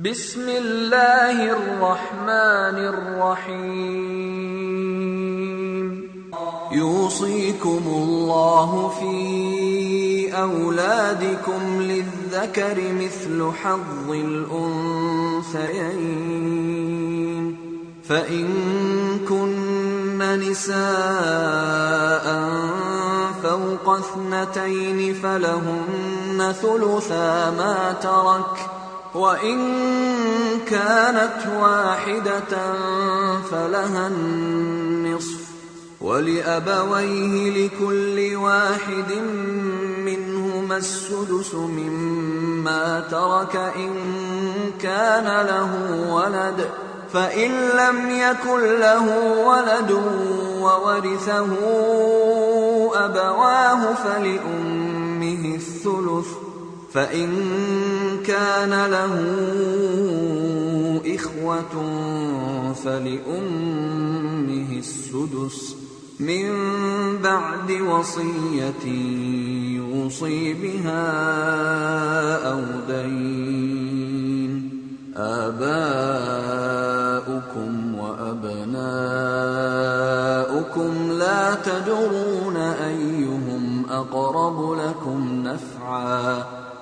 ബിസ്മില്ലാഹിർ റഹ്മാനിർ റഹീം. യൂസികുമുല്ലാഹു ഫീ ഔലാദികും ലിദ്ദകരി മിസ്ലു ഹദ്ദിൽ ഉൻസയൈൻ. ഫഇൻ കുന്ന നിസാഅൻ ഫൗഖ ഇസ്നതൈനി ഫലഹുന്ന സുലുസാ മാ തറക وإن كانت واحدة فلها النصف ولأبويه لكل واحد منهما السدس مما ترك إن كان له ولد فإن لم يكن له ولد وورثه أبواه فلأمه الثلث فإن كان له إخوة فلأمه السدس من بعد وصية يوصي بها أو دين. آباؤكم وأبناؤكم لا تدرون أيهم أقرب لكم نفعا.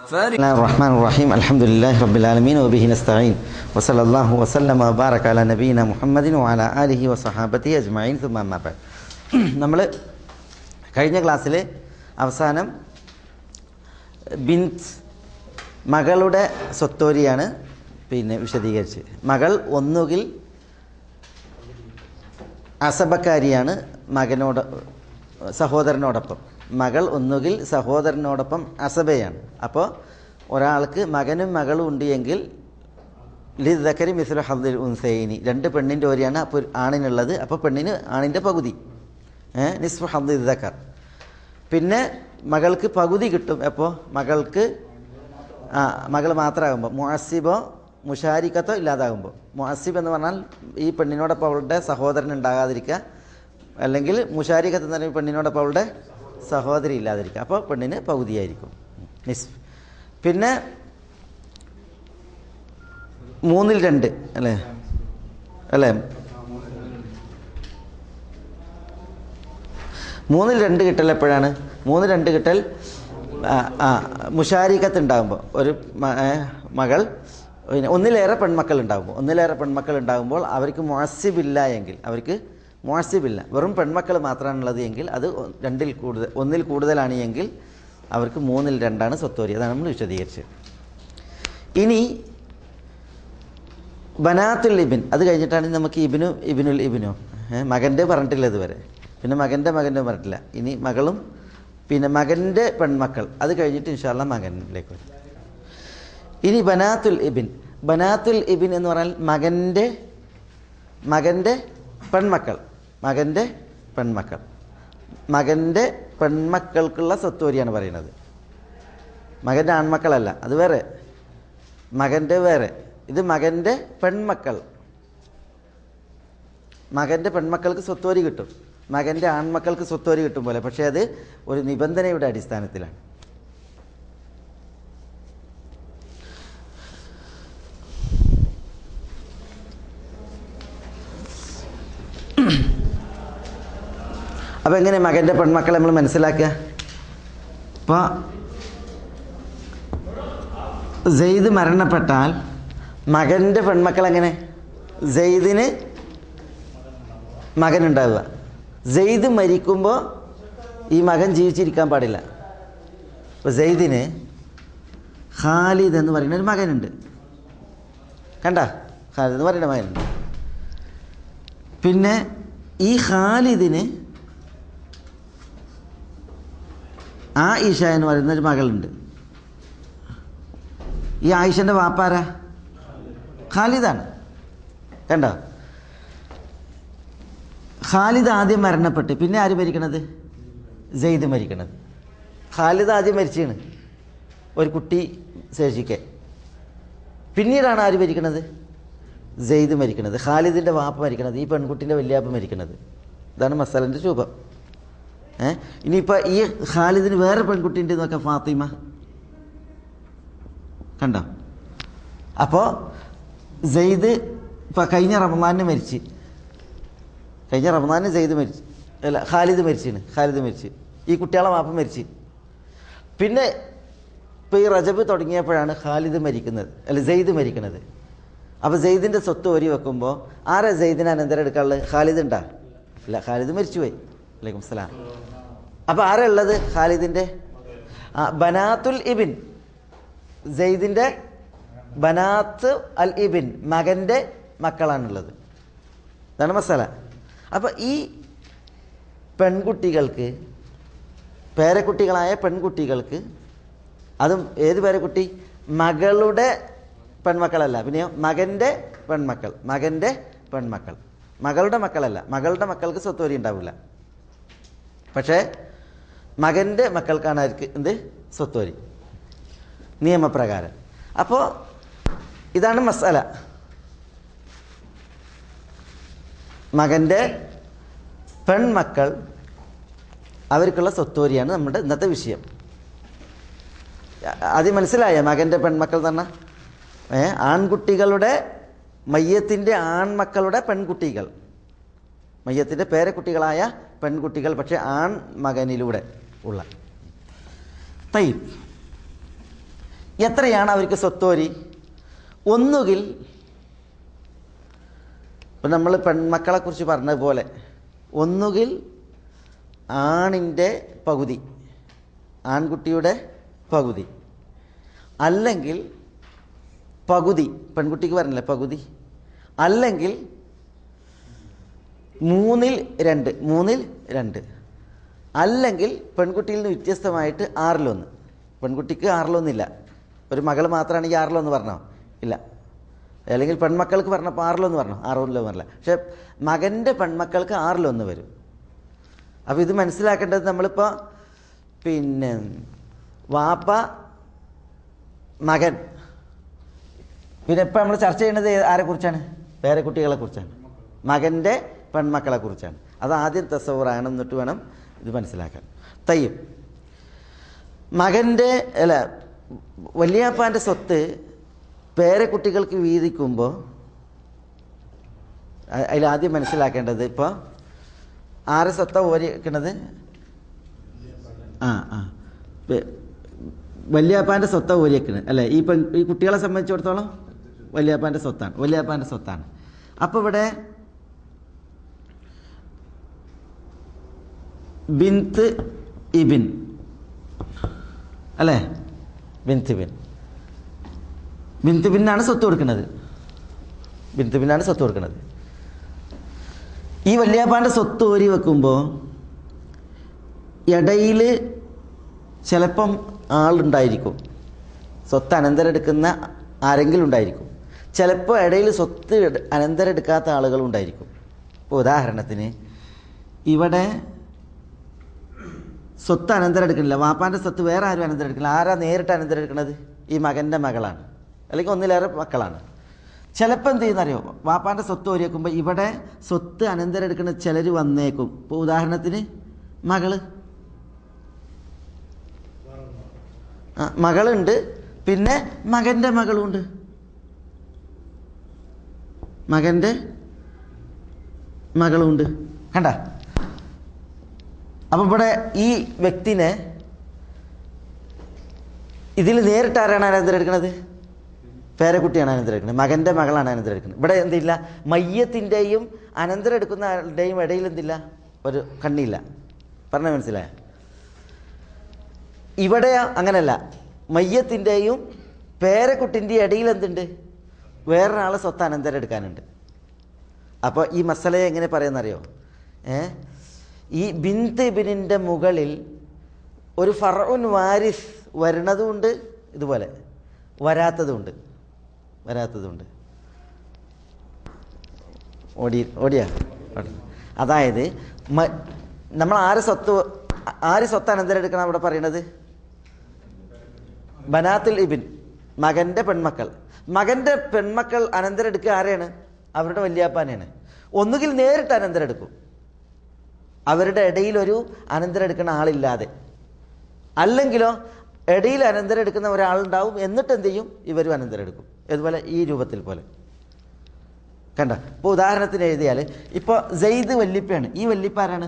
بسم الله الرحمن الرحيم. الحمد لله رب العالمين وبه نستعين وصلى الله وسلم وبارك على نبينا محمد وعلى آله وصحابته أجمعين ثم أما بعد. നമ്മൾ കഴിഞ്ഞ ക്ലാസ്സിൽ അവസാനം ബിൻത് മകളുടെ സ്വത്തോരിയാണ് വിശദീകരിച്ച്. മകൾ ഒന്നുകിൽ അസബക്കാരിയാണ് മകനോട് സഹോദരനോടൊപ്പം, മകൾ ഒന്നുകിൽ സഹോദരനോടൊപ്പം അസബയാണ്. അപ്പോൾ ഒരാൾക്ക് മകനും മകളും ഉണ്ട് എങ്കിൽ ലിദ്ദക്കരി മിസ്ലു ഹദ്ദിൽ ഉൻസയൈനി, രണ്ട് പെണ്ണിൻ്റെ ഓരിയാണ് അപ്പോൾ ആണിനുള്ളത്. അപ്പോൾ പെണ്ണിന് ആണിൻ്റെ പകുതി, നിസ്ഫു ഹദ്ദിൽ ദക്കർ. പിന്നെ മകൾക്ക് പകുതി കിട്ടും. അപ്പോൾ മകൾക്ക് മകൾ മാത്രമാകുമ്പോൾ മുഅസ്സിബോ മുഷാരിക്കത്തോ ഇല്ലാതാകുമ്പോൾ, മുഅസ്സിബ് എന്ന് പറഞ്ഞാൽ ഈ പെണ്ണിനോടൊപ്പം അവളുടെ സഹോദരൻ ഉണ്ടാകാതിരിക്കുക, അല്ലെങ്കിൽ മുഷാരിക്കത്ത് എന്ന് പറഞ്ഞാൽ പെണ്ണിനോടൊപ്പം അവളുടെ സഹോദരി ഇല്ലാതിരിക്കുക. അപ്പോൾ പെണ്ണിന് പകുതിയായിരിക്കും നിസ്ഫ്. പിന്നെ 2/3 അല്ലേ 2/3 കിട്ടൽ എപ്പോഴാണ്? 2/3 കിട്ടൽ മുഷാരിക്കത്ത് ഉണ്ടാകുമ്പോൾ, ഒരു മകൾ ഒന്നിലേറെ പെൺമക്കൾ ഉണ്ടാകുമ്പോൾ അവർക്ക് മുഅസ്സിബില്ല എങ്കിൽ, അവർക്ക് മുഅസ്സിബില്ല, വെറും പെൺമക്കൾ മാത്രമാണുള്ളത് എങ്കിൽ, അത് ഒന്നിൽ കൂടുതലാണ് എങ്കിൽ അവർക്ക് 2/3 സ്വത്തോരി. അതാണ് നമ്മൾ വിശദീകരിച്ചത്. ഇനി ബനാത്തുൽ ഇബിൻ, അത് കഴിഞ്ഞിട്ടാണ് നമുക്ക് ഇബിനുൽ ഇബിനോ, മകൻ്റെ പറഞ്ഞിട്ടില്ല ഇതുവരെ, പിന്നെ മകൻ്റെ പറഞ്ഞിട്ടില്ല. ഇനി മകളും പിന്നെ മകൻ്റെ പെൺമക്കൾ, അത് കഴിഞ്ഞിട്ട് ഇൻഷാ അല്ലാഹ് മകനിലേക്ക് വരും. ഇനി ബനാത്തുൽ ഇബിൻ എന്ന് പറഞ്ഞാൽ മകൻ്റെ പെൺമക്കൾക്കുള്ള സ്വത്തോരിയാണ് പറയുന്നത്. മകൻ്റെ ആൺമക്കളല്ല, അത് വേറെ, മകൻ്റെ വേറെ. ഇത് മകൻ്റെ പെൺമക്കൾക്ക് സ്വത്തോരി കിട്ടും, മകൻ്റെ ആൺമക്കൾക്ക് സ്വത്തോരി കിട്ടും പോലെ. പക്ഷേ അത് ഒരു നിബന്ധനയുടെ അടിസ്ഥാനത്തിലാണ്. അപ്പോൾ എങ്ങനെ മകൻ്റെ പെൺമക്കളെ നമ്മൾ മനസ്സിലാക്കുക? ഇപ്പോൾ സെയ്ദ് മരണപ്പെട്ടാൽ മകൻ്റെ പെൺമക്കൾ എങ്ങനെ? സെയ്ദിന് മകനുണ്ടാവുക. സെയ്ദ് മരിക്കുമ്പോൾ ഈ മകൻ ജീവിച്ചിരിക്കാൻ പാടില്ല. ഇപ്പോൾ സെയ്ദിന് ഖാലിദ് എന്ന് പറയുന്ന ഒരു മകനുണ്ട്, കണ്ട, ഖാലിദ് എന്ന് പറയുന്ന മകനുണ്ട്. പിന്നെ ഈ ഖാലിദിന് ആയിഷ എന്ന് പറയുന്നൊരു മകളുണ്ട്. ഈ ആയിഷൻ്റെ വാപ്പാരാ? ഖാലിദാണ്, കണ്ടോ? ഖാലിദ് ആദ്യം മരണപ്പെട്ട് പിന്നെ ആര് മരിക്കണത്? സെയ്ദ് മരിക്കണത്. ഖാലിദ് ആദ്യം മരിച്ചാണ്, ഒരു കുട്ടി ശേഷിക്കെ. പിന്നീടാണ് ആര് മരിക്കണത്? സെയ്ദ് മരിക്കണത്. ഖാലിദിൻ്റെ വാപ്പ മരിക്കണത്, ഈ പെൺകുട്ടിൻ്റെ വല്യാപ്പ മരിക്കണത്. ഇതാണ് മസലൻ്റെ രൂപം. ഇനിയിപ്പോൾ ഈ ഖാലിദിന് വേറെ പെൺകുട്ടി ഉണ്ട് നോക്കാം, ഫാത്തിമ, കണ്ടോ? അപ്പോൾ സെയ്ദ് ഇപ്പം കഴിഞ്ഞ റമദാനിന് മരിച്ച്, കഴിഞ്ഞ റമദാനിന് സെയ്ദ് മരിച്ചു, അല്ല ഖാലിദ് മരിച്ച്, ഈ കുട്ടികളെ വാപ്പ മരിച്ച്. പിന്നെ ഇപ്പോൾ ഈ റജബ് തുടങ്ങിയപ്പോഴാണ് ഖാലിദ് മരിക്കുന്നത്, അല്ല സെയ്ദ് മരിക്കുന്നത്. അപ്പോൾ സെയ്ദിൻ്റെ സ്വത്ത് ഓരി വെക്കുമ്പോൾ ആരാ സെയ്ദിന് അനന്തരം എടുക്കാനുള്ളത്? ഖാലിദ് ഉണ്ടാ? ഇല്ല, ഖാലിദ് മരിച്ചുപോയി. വലൈക്കും സലാം. അപ്പോൾ ആരാ ഉള്ളത്? ഖാലിദിൻ്റെ ബനാത്തുൽ ഇബിൻ, സെയ്ദിൻ്റെ ബനാത്ത് അൽ ഇബിൻ, മകൻ്റെ മക്കളാണുള്ളത്. ഇതാണ് മസാല. അപ്പോൾ ഈ പെൺകുട്ടികൾക്ക്, പേരക്കുട്ടികളായ പെൺകുട്ടികൾക്ക്, അതും ഏത് പേരക്കുട്ടി? മകളുടെ പെൺമക്കളല്ല, പിന്നെയോ മകൻ്റെ പെൺമക്കൾ, മകളുടെ മക്കളല്ല. മകളുടെ മക്കൾക്ക് സ്വത്തോരി ഉണ്ടാവില്ല, പക്ഷേ മകൻ്റെ മക്കൾക്കാണ് അവർക്ക് എന്ത്? സ്വത്തോരി, നിയമപ്രകാരം. അപ്പോൾ ഇതാണ് മസാല. മകൻ്റെ പെൺമക്കൾ അവർക്കുള്ള സ്വത്തോരിയാണ് നമ്മുടെ ഇന്നത്തെ വിഷയം. ആദ്യം മനസ്സിലായ മകൻ്റെ പെൺമക്കൾ തന്നെ ആൺകുട്ടികളുടെ, മയ്യത്തിൻ്റെ ആൺമക്കളുടെ പെൺകുട്ടികൾ, മയ്യത്തിൻ്റെ പേരക്കുട്ടികളായ പെൺകുട്ടികൾ, പക്ഷേ ആൺ മകനിലൂടെ ഉള്ള. തയ്യബ്, എത്രയാണ് അവർക്ക് സ്വത്തോരി? ഒന്നുകിൽ ഇപ്പം നമ്മൾ പെൺമക്കളെക്കുറിച്ച് പറഞ്ഞതുപോലെ ഒന്നുകിൽ ആണിൻ്റെ പകുതി, ആൺകുട്ടിയുടെ പകുതി, അല്ലെങ്കിൽ പകുതി, പെൺകുട്ടിക്ക് പറഞ്ഞില്ലേ പകുതി, അല്ലെങ്കിൽ 2/3, അല്ലെങ്കിൽ പെൺകുട്ടിയിൽ നിന്ന് വ്യത്യസ്തമായിട്ട് 1/6. പെൺകുട്ടിക്ക് 1/6 ഒരു മകൾ മാത്രമാണെങ്കിൽ 1/6 പറഞ്ഞോ? ഇല്ല. അല്ലെങ്കിൽ പെൺമക്കൾക്ക് പറഞ്ഞപ്പോൾ 6 പറഞ്ഞോ? 6 പറഞ്ഞില്ല. പക്ഷെ മകൻ്റെ പെൺമക്കൾക്ക് 6 വരും. അപ്പോൾ ഇത് മനസ്സിലാക്കേണ്ടത്, നമ്മളിപ്പോൾ പിന്നെ വാപ്പ, മകൻ, പിന്നെ ഇപ്പം നമ്മൾ ചർച്ച ചെയ്യുന്നത് ആരെക്കുറിച്ചാണ്? പേരക്കുട്ടികളെക്കുറിച്ചാണ്, മകൻ്റെ പെൺമക്കളെക്കുറിച്ചാണ്. അത് ആദ്യം തസവ്വുറാണ്, എന്നിട്ട് വേണം ഇത് മനസ്സിലാക്കാൻ. തയ്യബ്, മകൻ്റെ അല്ല വല്യാപ്പാൻ്റെ സ്വത്ത് പേരക്കുട്ടികൾക്ക് വീതിക്കുമ്പോൾ അതിലാദ്യം മനസ്സിലാക്കേണ്ടത്, ഇപ്പോൾ ആരെ സ്വത്താണ് ഓരിക്കുന്നത്? വല്യാപ്പാൻ്റെ സ്വത്താണ് ഓരിക്കുന്നത് അല്ലേ? ഈ കുട്ടികളെ സംബന്ധിച്ചിടത്തോളം വല്യാപ്പാൻ്റെ സ്വത്താണ്. അപ്പോൾ ഇവിടെ ബിന്ത് ഇബിൻ അല്ലേ? ബിന്ത് ബിന്നാണ് സ്വത്ത് കൊടുക്കുന്നത്. ഈ വല്യാപ്പാൻ്റെ സ്വത്ത് ഓരി വെക്കുമ്പോൾ ഇടയിൽ ചിലപ്പം ആളുണ്ടായിരിക്കും, സ്വത്ത് അനന്തരം എടുക്കുന്ന ആരെങ്കിലും ഉണ്ടായിരിക്കും. ചിലപ്പോൾ ഇടയിൽ സ്വത്ത് അനന്തരം എടുക്കാത്ത ആളുകളുണ്ടായിരിക്കും. ഇപ്പോൾ ഉദാഹരണത്തിന് ഇവിടെ സ്വത്ത് അനന്തരം എടുക്കുന്നില്ല, വാപ്പാൻ്റെ സ്വത്ത് വേറെ ആരും അനന്തരം എടുക്കില്ല. ആരാ നേരിട്ട് അനന്തരം എടുക്കുന്നത്? ഈ മകൻ്റെ മകളാണ്, അല്ലെങ്കിൽ ഒന്നിലേറെ മക്കളാണ്. ചിലപ്പോൾ എന്ത് ചെയ്യുന്നറിയോ? വാപ്പാൻ്റെ സ്വത്ത് ഓരി വെക്കുമ്പോൾ ഇവിടെ സ്വത്ത് അനന്തരം എടുക്കുന്ന ചിലർ വന്നേക്കും. ഇപ്പോൾ ഉദാഹരണത്തിന് മകളുണ്ട്, പിന്നെ മകൻ്റെ മകളുണ്ട്, കണ്ട. അപ്പം ഇവിടെ ഈ വ്യക്തിനെ ഇതിൽ നേരിട്ട് ആരാണ് അനന്തരം എടുക്കുന്നത്? പേരക്കുട്ടിയാണ് അനന്തരം എടുക്കുന്നത്, മകൻ്റെ മകളാണ് അനന്തരം എടുക്കുന്നത്. ഇവിടെ എന്തില്ല? മയ്യത്തിൻ്റെയും അനന്തരം എടുക്കുന്ന ആളുടെയും ഇടയിൽ എന്തില്ല? ഒരു കണ്ണില്ല. പറഞ്ഞ മനസ്സിലായ? ഇവിടെ അങ്ങനല്ല, മയ്യത്തിൻ്റെയും പേരക്കുട്ടിൻ്റെയും ഇടയിൽ എന്തുണ്ട്? വേറൊരാളെ സ്വത്ത് അനന്തരം എടുക്കാനുണ്ട്. അപ്പോൾ ഈ മസലയെ എങ്ങനെ പറയുന്നറിയോ? ഈ ബിന്ത് ഇബ്നിൻ്റെ മുകളിൽ ഒരു ഫർഉൻ വാരിസ് വരുന്നതുമുണ്ട്, ഇതുപോലെ വരാത്തതുമുണ്ട്. അതായത് നമ്മൾ ആര് സ്വത്ത് അനന്തരം എടുക്കണം? അവിടെ പറയണത് ബനാത്തുൽ ഇബിൻ, മകൻ്റെ പെൺമക്കൾ അനന്തരം എടുക്കുക ആരെയാണ്? അവരുടെ വല്യാപ്പാനെയാണ്. ഒന്നുകിൽ നേരിട്ട് അനന്തരം എടുക്കും, അവരുടെ ഇടയിൽ ഒരു അനന്തരം എടുക്കുന്ന ആളില്ലാതെ, അല്ലെങ്കിലോ ഇടയിൽ അനന്തരം എടുക്കുന്ന ഒരാളുണ്ടാവും, എന്നിട്ട് എന്ത് ചെയ്യും? ഇവരും അനന്തരം എടുക്കും. ഇതുപോലെ ഈ രൂപത്തിൽ പോലെ കണ്ട. ഇപ്പോൾ ഉദാഹരണത്തിന് എഴുതിയാൽ ഇപ്പോൾ സെയ്ദ് വല്ലിപ്പയാണ്. ഈ വല്ലിപ്പ ആരാണ്?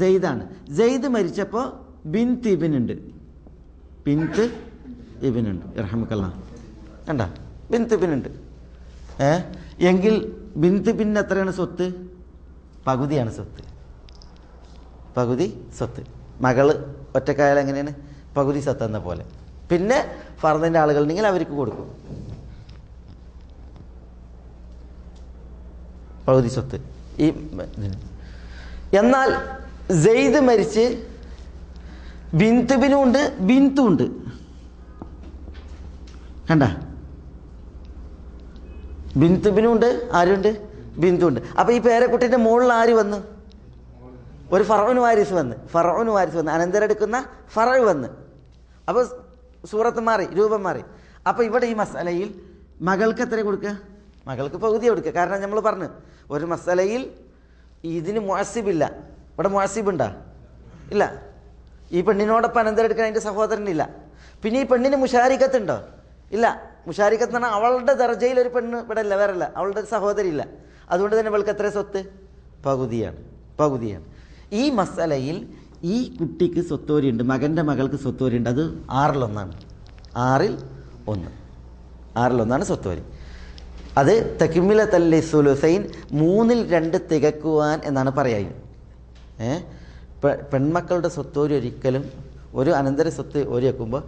സെയ്ദാണ്. സെയ്ദ് മരിച്ചപ്പോൾ ബിൻത്ത് ഇബിനുണ്ട്. ബിൻത്ത് ഇബിനുണ്ട്. റഹ്മക്കല്ലാ കണ്ട, ബിൻത്ത് ഇബിനുണ്ട്. എങ്കിൽ ബിൻത്ത് ഇബിന് എത്രയാണ് സ്വത്ത്? പകുതിയാണ് സ്വത്ത്. പകുതി സ്വത്ത്. മകള് ഒറ്റക്കായാൽ എങ്ങനെയാണ്? പകുതി സ്വത്ത് എന്ന പോലെ. പിന്നെ ഫർദിൻ്റെ ആളുകളുണ്ടെങ്കിൽ അവർക്ക് കൊടുക്കും പകുതി സ്വത്ത്. ഈ എന്നാൽ സെയ്ദ് മരിച്ച് ബിൻത്തുബിനും ഉണ്ട്, ബിൻത്തും ഉണ്ട്. കണ്ട, ബിൻത്തുബിനും ഉണ്ട്, ആരുണ്ട്? ബിന്ദു ഉണ്ട്. അപ്പോൾ ഈ പേരക്കുട്ടിൻ്റെ മുകളിൽ ആര് വന്നു? ഒരു ഫറഉന് വാരിസ് വന്ന്. ഫറഉന് വാരിസ് വന്ന് അനന്തരെടുക്കുന്ന ഫറഉ വന്ന്. അപ്പോൾ സൂറത്ത് മാറി, രൂപം മാറി. അപ്പോൾ ഇവിടെ ഈ മസലയിൽ മകൾക്ക് എത്ര കൊടുക്കുക? മകൾക്ക് പകുതി കൊടുക്കുക. കാരണം നമ്മൾ പറഞ്ഞു ഒരു മസലയിൽ ഇതിന് മുഅസ്സിബില്ല. ഇവിടെ മുഅസ്സിബുണ്ടോ? ഇല്ല. ഈ പെണ്ണിനോടൊപ്പം അനന്തരെടുക്കാൻ അതിൻ്റെ സഹോദരനില്ല. പിന്നെ ഈ പെണ്ണിന് മുഷാരിക്കത്തുണ്ടോ? ഇല്ല. മുഷാരിക്കത്ത് എന്ന് പറഞ്ഞാൽ അവളുടെ ദർജയിൽ ഒരു പെണ്ണ് ഇവിടെ ഇല്ല, വേറെ അല്ല, അവളുടെ സഹോദരി ഇല്ല. അതുകൊണ്ട് തന്നെ അവൾക്ക് എത്ര സ്വത്ത്? പകുതിയാണ്. പകുതിയാണ്. ഈ മസലയിൽ ഈ കുട്ടിക്ക് സ്വത്തോരിയുണ്ട്, മകൻ്റെ മകൾക്ക് സ്വത്തോരിയുണ്ട്. അത് 6-1. 6-1 സ്വത്തോരി. അത് തക്മിലത്തല്ലി സുലുസൈൻ, 3-2 തികക്കുവാൻ എന്നാണ് പറയുക. പെൺമക്കളുടെ സ്വത്തോരി ഒരിക്കലും ഒരു അനന്തര സ്വത്ത് ഓരി വെക്കുമ്പോൾ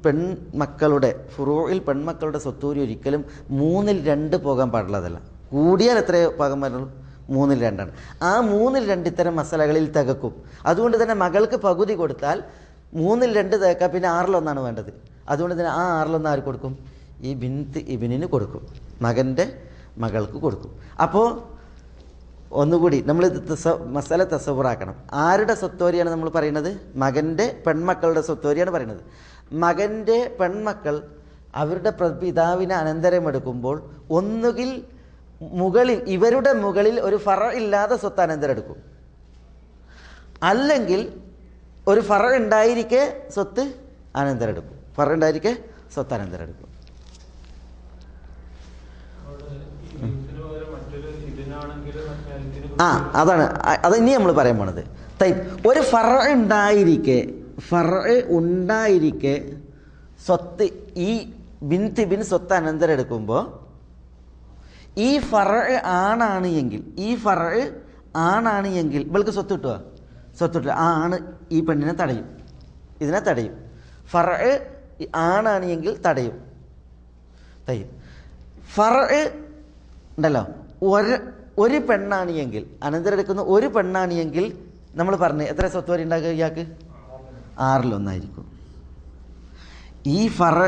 പെൺമക്കളുടെ ഫുറൂഇൽ പെൺമക്കളുടെ സ്വത്തോരി ഒരിക്കലും 3-2 പോകാൻ പാടുള്ളതല്ല. കൂടിയാൽ എത്രയോ പോകാൻ പറ്റുള്ളൂ? 3-2. ആ 3-2 ഇത്തരം മസലകളിൽ തികക്കും. അതുകൊണ്ട് തന്നെ മകൾക്ക് പകുതി കൊടുത്താൽ 3-2 തികക്കാം. പിന്നെ 6-1 വേണ്ടത്. അതുകൊണ്ട് തന്നെ ആ 6-1 ആർക്ക് കൊടുക്കും? ഈ ബിൻത്ത് ഇബ്നിന് കൊടുക്കും, മകൻ്റെ മകൾക്ക് കൊടുക്കും. അപ്പോൾ ഒന്നുകൂടി നമ്മൾ മസല തസവുറാക്കണം. ആരുടെ സ്വത്തോരിയാണ് നമ്മൾ പറയുന്നത്? മകൻ്റെ പെൺമക്കളുടെ സ്വത്തോരിയാണ് പറയുന്നത്. മകൻ്റെ പെൺമക്കൾ അവരുടെ പിതാവിനെ അനന്തരമെടുക്കുമ്പോൾ ഒന്നുകിൽ മുകളിൽ ഇവരുടെ മുകളിൽ ഒരു ഫറ ഇല്ലാതെ സ്വത്ത് അനന്തരെടുക്കും, അല്ലെങ്കിൽ ഒരു ഫറ ഉണ്ടായിരിക്കെ സ്വത്ത് അനന്തരെടുക്കും. ഫറ ഉണ്ടായിരിക്കെ സ്വത്ത് അനന്തരെടുക്കും. അതാണ് അത് ഇനി നമ്മൾ പറയാൻ പോണത്. ഒരു ഫറ ഉണ്ടായിരിക്കെ സ്വത്ത് ഈ ബിൻത്ത് ബിൻ സ്വത്ത് അനന്തരെടുക്കുമ്പോൾ ഈ ഫറ ആണാണ് എങ്കിൽ ഇവൾക്ക് സ്വത്ത് കിട്ടുക? സ്വത്ത് കിട്ടുക. ആ ആണ് ഈ പെണ്ണിനെ തടയും, ഇതിനെ തടയും. ഫറ ആണാണ് എങ്കിൽ തടയും. ഫറ ഉണ്ടല്ലോ, ഒരു പെണ്ണാണ് എങ്കിൽ, അനന്തരെടുക്കുന്ന ഒരു പെണ്ണാണ് എങ്കിൽ നമ്മൾ പറഞ്ഞു എത്ര സ്വത്ത് വരെ ഉണ്ടാക്കുക? ഇയാൾക്ക് 6-1. ഈ ഫറ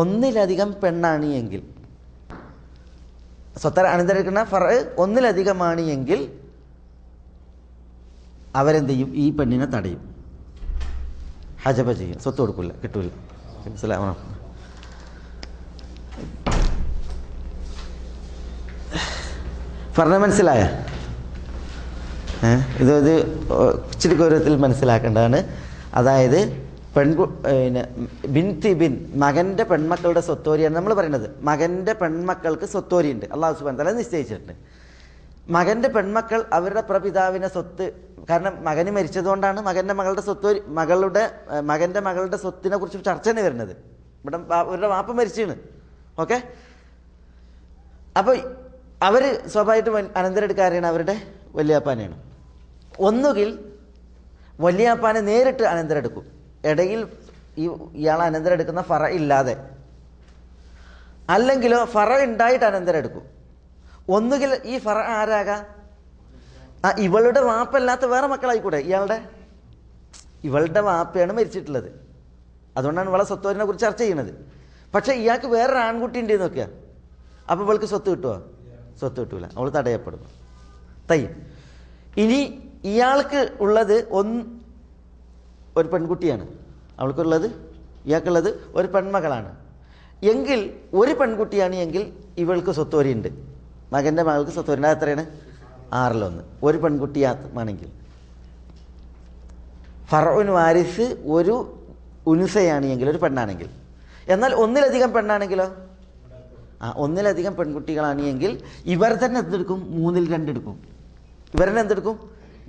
1-ലധികം പെണ്ണാണ് എങ്കിൽ, സ്വത്ത് അനന്തരെടുക്കുന്ന ഫറ 1-ലധികമാണ് എങ്കിൽ അവരെന്ത് ചെയ്യും? ഈ പെണ്ണിനെ തടയും, ഹജബ ചെയ്യും, സ്വത്ത് കൊടുക്കില്ല, കിട്ടൂല. പറഞ്ഞ മനസ്സിലായ? ഇത് ഇച്ചിരി ഗൗരവത്തിൽ മനസ്സിലാക്കേണ്ടതാണ്. അതായത് ബിൻത്ത് ബിൻ മകൻ്റെ പെൺമക്കളുടെ സ്വത്തോരിയാണ് നമ്മൾ പറയുന്നത്. മകൻ്റെ പെൺമക്കൾക്ക് സ്വത്തോരിയുണ്ട്, അള്ളാഹു സുബ്ഹാനഹു വ തആല നിശ്ചയിച്ചിട്ടുണ്ട്. മകൻ്റെ പെൺമക്കൾ അവരുടെ പ്രപിതാവിനെ സ്വത്ത്, കാരണം മകന് മരിച്ചതുകൊണ്ടാണ് മകൻ്റെ മകളുടെ സ്വത്തിനെ കുറിച്ച് ചർച്ച തന്നെ വരുന്നത്. ഇവിടെ അവരുടെ വാപ്പ മരിച്ചാണ്. ഓക്കെ, അപ്പോൾ അവർ സ്വാഭാവികമായിട്ടും അനന്തരെടുക്കാരെയാണ് അവരുടെ വല്യാപ്പാനെയാണ്. ഒന്നുകിൽ വല്യാപ്പാനെ നേരിട്ട് അനന്തരെടുക്കും, ഇടയിൽ ഇയാൾ അനന്തരെടുക്കുന്ന ഫറ ഇല്ലാതെ, അല്ലെങ്കിലോ ഫറ ഉണ്ടായിട്ട് അനന്തരെടുക്കും. ഒന്നുകിൽ ഈ ഫറ ആരാകാം? ഇവളുടെ വാപ്പല്ലാത്ത വേറെ മക്കളായിക്കൂടെ? ഇവളുടെ വാപ്പയാണ് മരിച്ചിട്ടുള്ളത്, അതുകൊണ്ടാണ് ഇവളെ സ്വത്തോരിനെ കുറിച്ച് ചർച്ച ചെയ്യുന്നത്. പക്ഷേ ഇയാൾക്ക് വേറൊരു ആൺകുട്ടി ഉണ്ട് നോക്കിയാൽ, അപ്പോൾ ഇവൾക്ക് സ്വത്ത് കിട്ടുമോ? സ്വത്ത് കിട്ടൂല, അവൾ തടയപ്പെടും. ഇനി ഇയാൾക്ക് ഉള്ളത് ഒരു പെൺകുട്ടിയാണ്, അവൾക്കുള്ളത്, ഇയാൾക്കുള്ളത് ഒരു പെൺമകളാണ് എങ്കിൽ, ഒരു പെൺകുട്ടിയാണ് എങ്കിൽ ഇവൾക്ക് സ്വത്തോരിയുണ്ട്, മകൻ്റെ മകൾക്ക് സ്വത്തോരിയുണ്ട്. അത് എത്രയാണ്? 6-1. ഒരു പെൺകുട്ടിയാണെങ്കിൽ ഫറഉന് വാരിസ് ഒരു ഉനുസയാണ് എങ്കിൽ, ഒരു പെണ്ണാണെങ്കിൽ. എന്നാൽ 1-ലധികം പെണ്ണാണെങ്കിലോ ഒന്നിലധികം പെൺകുട്ടികളാണ് എങ്കിൽ ഇവർ തന്നെ എന്തെടുക്കും? 3/2 എടുക്കും. ഇവർ തന്നെ എന്തെടുക്കും?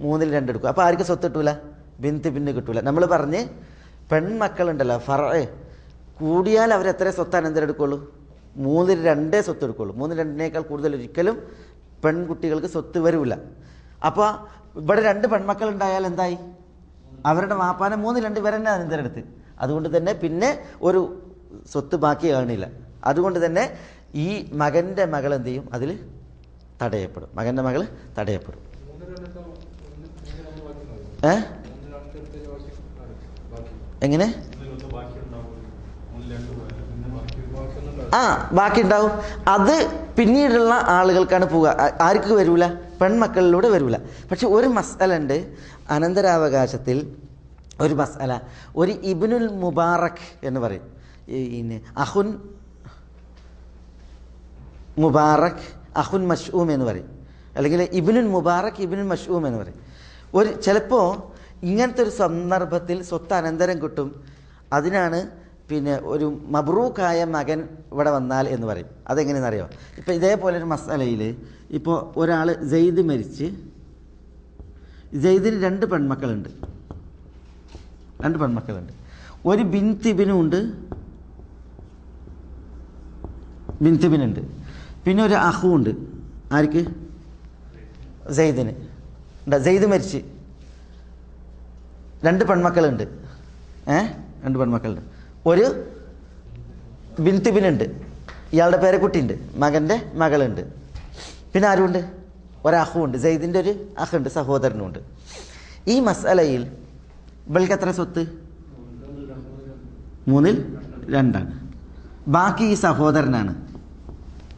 3/2 എടുക്കും. അപ്പോൾ ആർക്ക് സ്വത്ത് കിട്ടൂല? ബിന്ത് പിന്നെ കിട്ടൂല. നമ്മൾ പറഞ്ഞ് പെൺമക്കളുണ്ടല്ലോ ഫറഅ് കൂടിയാൽ അവരെത്ര സ്വത്ത് അനന്തരം എടുക്കുള്ളൂ? 3/2 സ്വത്ത് എടുക്കുള്ളൂ. 3/2 കൂടുതൽ ഒരിക്കലും പെൺകുട്ടികൾക്ക് സ്വത്ത് വരില്ല. അപ്പോൾ ഇവിടെ 2 പെൺമക്കളുണ്ടായാൽ എന്തായി? അവരുടെ വാപ്പാനെ 3/2 ഇവർ തന്നെ അനന്തരം എടുത്ത്. അതുകൊണ്ട് തന്നെ പിന്നെ ഒരു സ്വത്ത് ബാക്കി കാണില്ല. അതുകൊണ്ട് തന്നെ ഈ മകൻ്റെ മകൾ എന്ത് ചെയ്യും? അതിൽ തടയപ്പെടും. മകൻ്റെ മകൾ തടയപ്പെടും. എങ്ങനെ? ബാക്കി ഉണ്ടാവും. അത് പിന്നീടുള്ള ആളുകൾക്കാണ് പോവുക. ആർക്ക് വരൂല? പെൺമക്കളിലൂടെ വരൂല. പക്ഷെ ഒരു മസ്അല ഉണ്ട് അനന്തരാവകാശത്തിൽ. ഒരു മസ്അല, ഒരു ഇബ്നുൽ മുബാറക് എന്ന് പറയും. അഹുൻ മുബാറക്, അഹുൻ മഷ്ഊം എന്ന് പറയും. അല്ലെങ്കിൽ ഇബ്നുൽ മുബാറക്, ഇബ്നുൽ മഷ്ഊം എന്ന് പറയും. ചിലപ്പോൾ ഇങ്ങനത്തെ ഒരു സന്ദർഭത്തിൽ സ്വത്ത് അനന്തരം കിട്ടും. അതിനാണ് പിന്നെ ഒരു മബ്റൂക്കായ മകൻ ഇവിടെ വന്നാൽ എന്ന് പറയും. അതെങ്ങനെയെന്നറിയോ? ഇപ്പോൾ ഇതേപോലെ ഒരു മസ്അലയിൽ ഇപ്പോൾ ഒരാൾ സെയ്ദ് മരിച്ച്, സെയ്ദിന് 2 പെൺമക്കളുണ്ട്. 2 പെൺമക്കളുണ്ട്. ഒരു ബിൻതിബിനുണ്ട്, ബിൻതിബിനുണ്ട്. പിന്നെ ഒരു അഹുണ്ട്. ആർക്ക്? സെയ്ദിന്. സെയ്ദ് മരിച്ച് 2 പെൺമക്കളുണ്ട്. 2 പെൺമക്കളുണ്ട്. ഒരു ബിൻതിബിനുണ്ട്, ഇയാളുടെ പേരക്കുട്ടിയുണ്ട്, മകൻ്റെ മകളുണ്ട്. പിന്നെ ആരുണ്ട്? ഒരഹുണ്ട്. സെയ്ദിൻ്റെ ഒരു അഹുണ്ട്, സഹോദരനുണ്ട്. ഈ മസ്അലയിൽ ഇവൾക്ക് എത്ര സ്വത്ത്? 3/2. ബാക്കി ഈ സഹോദരനാണ്.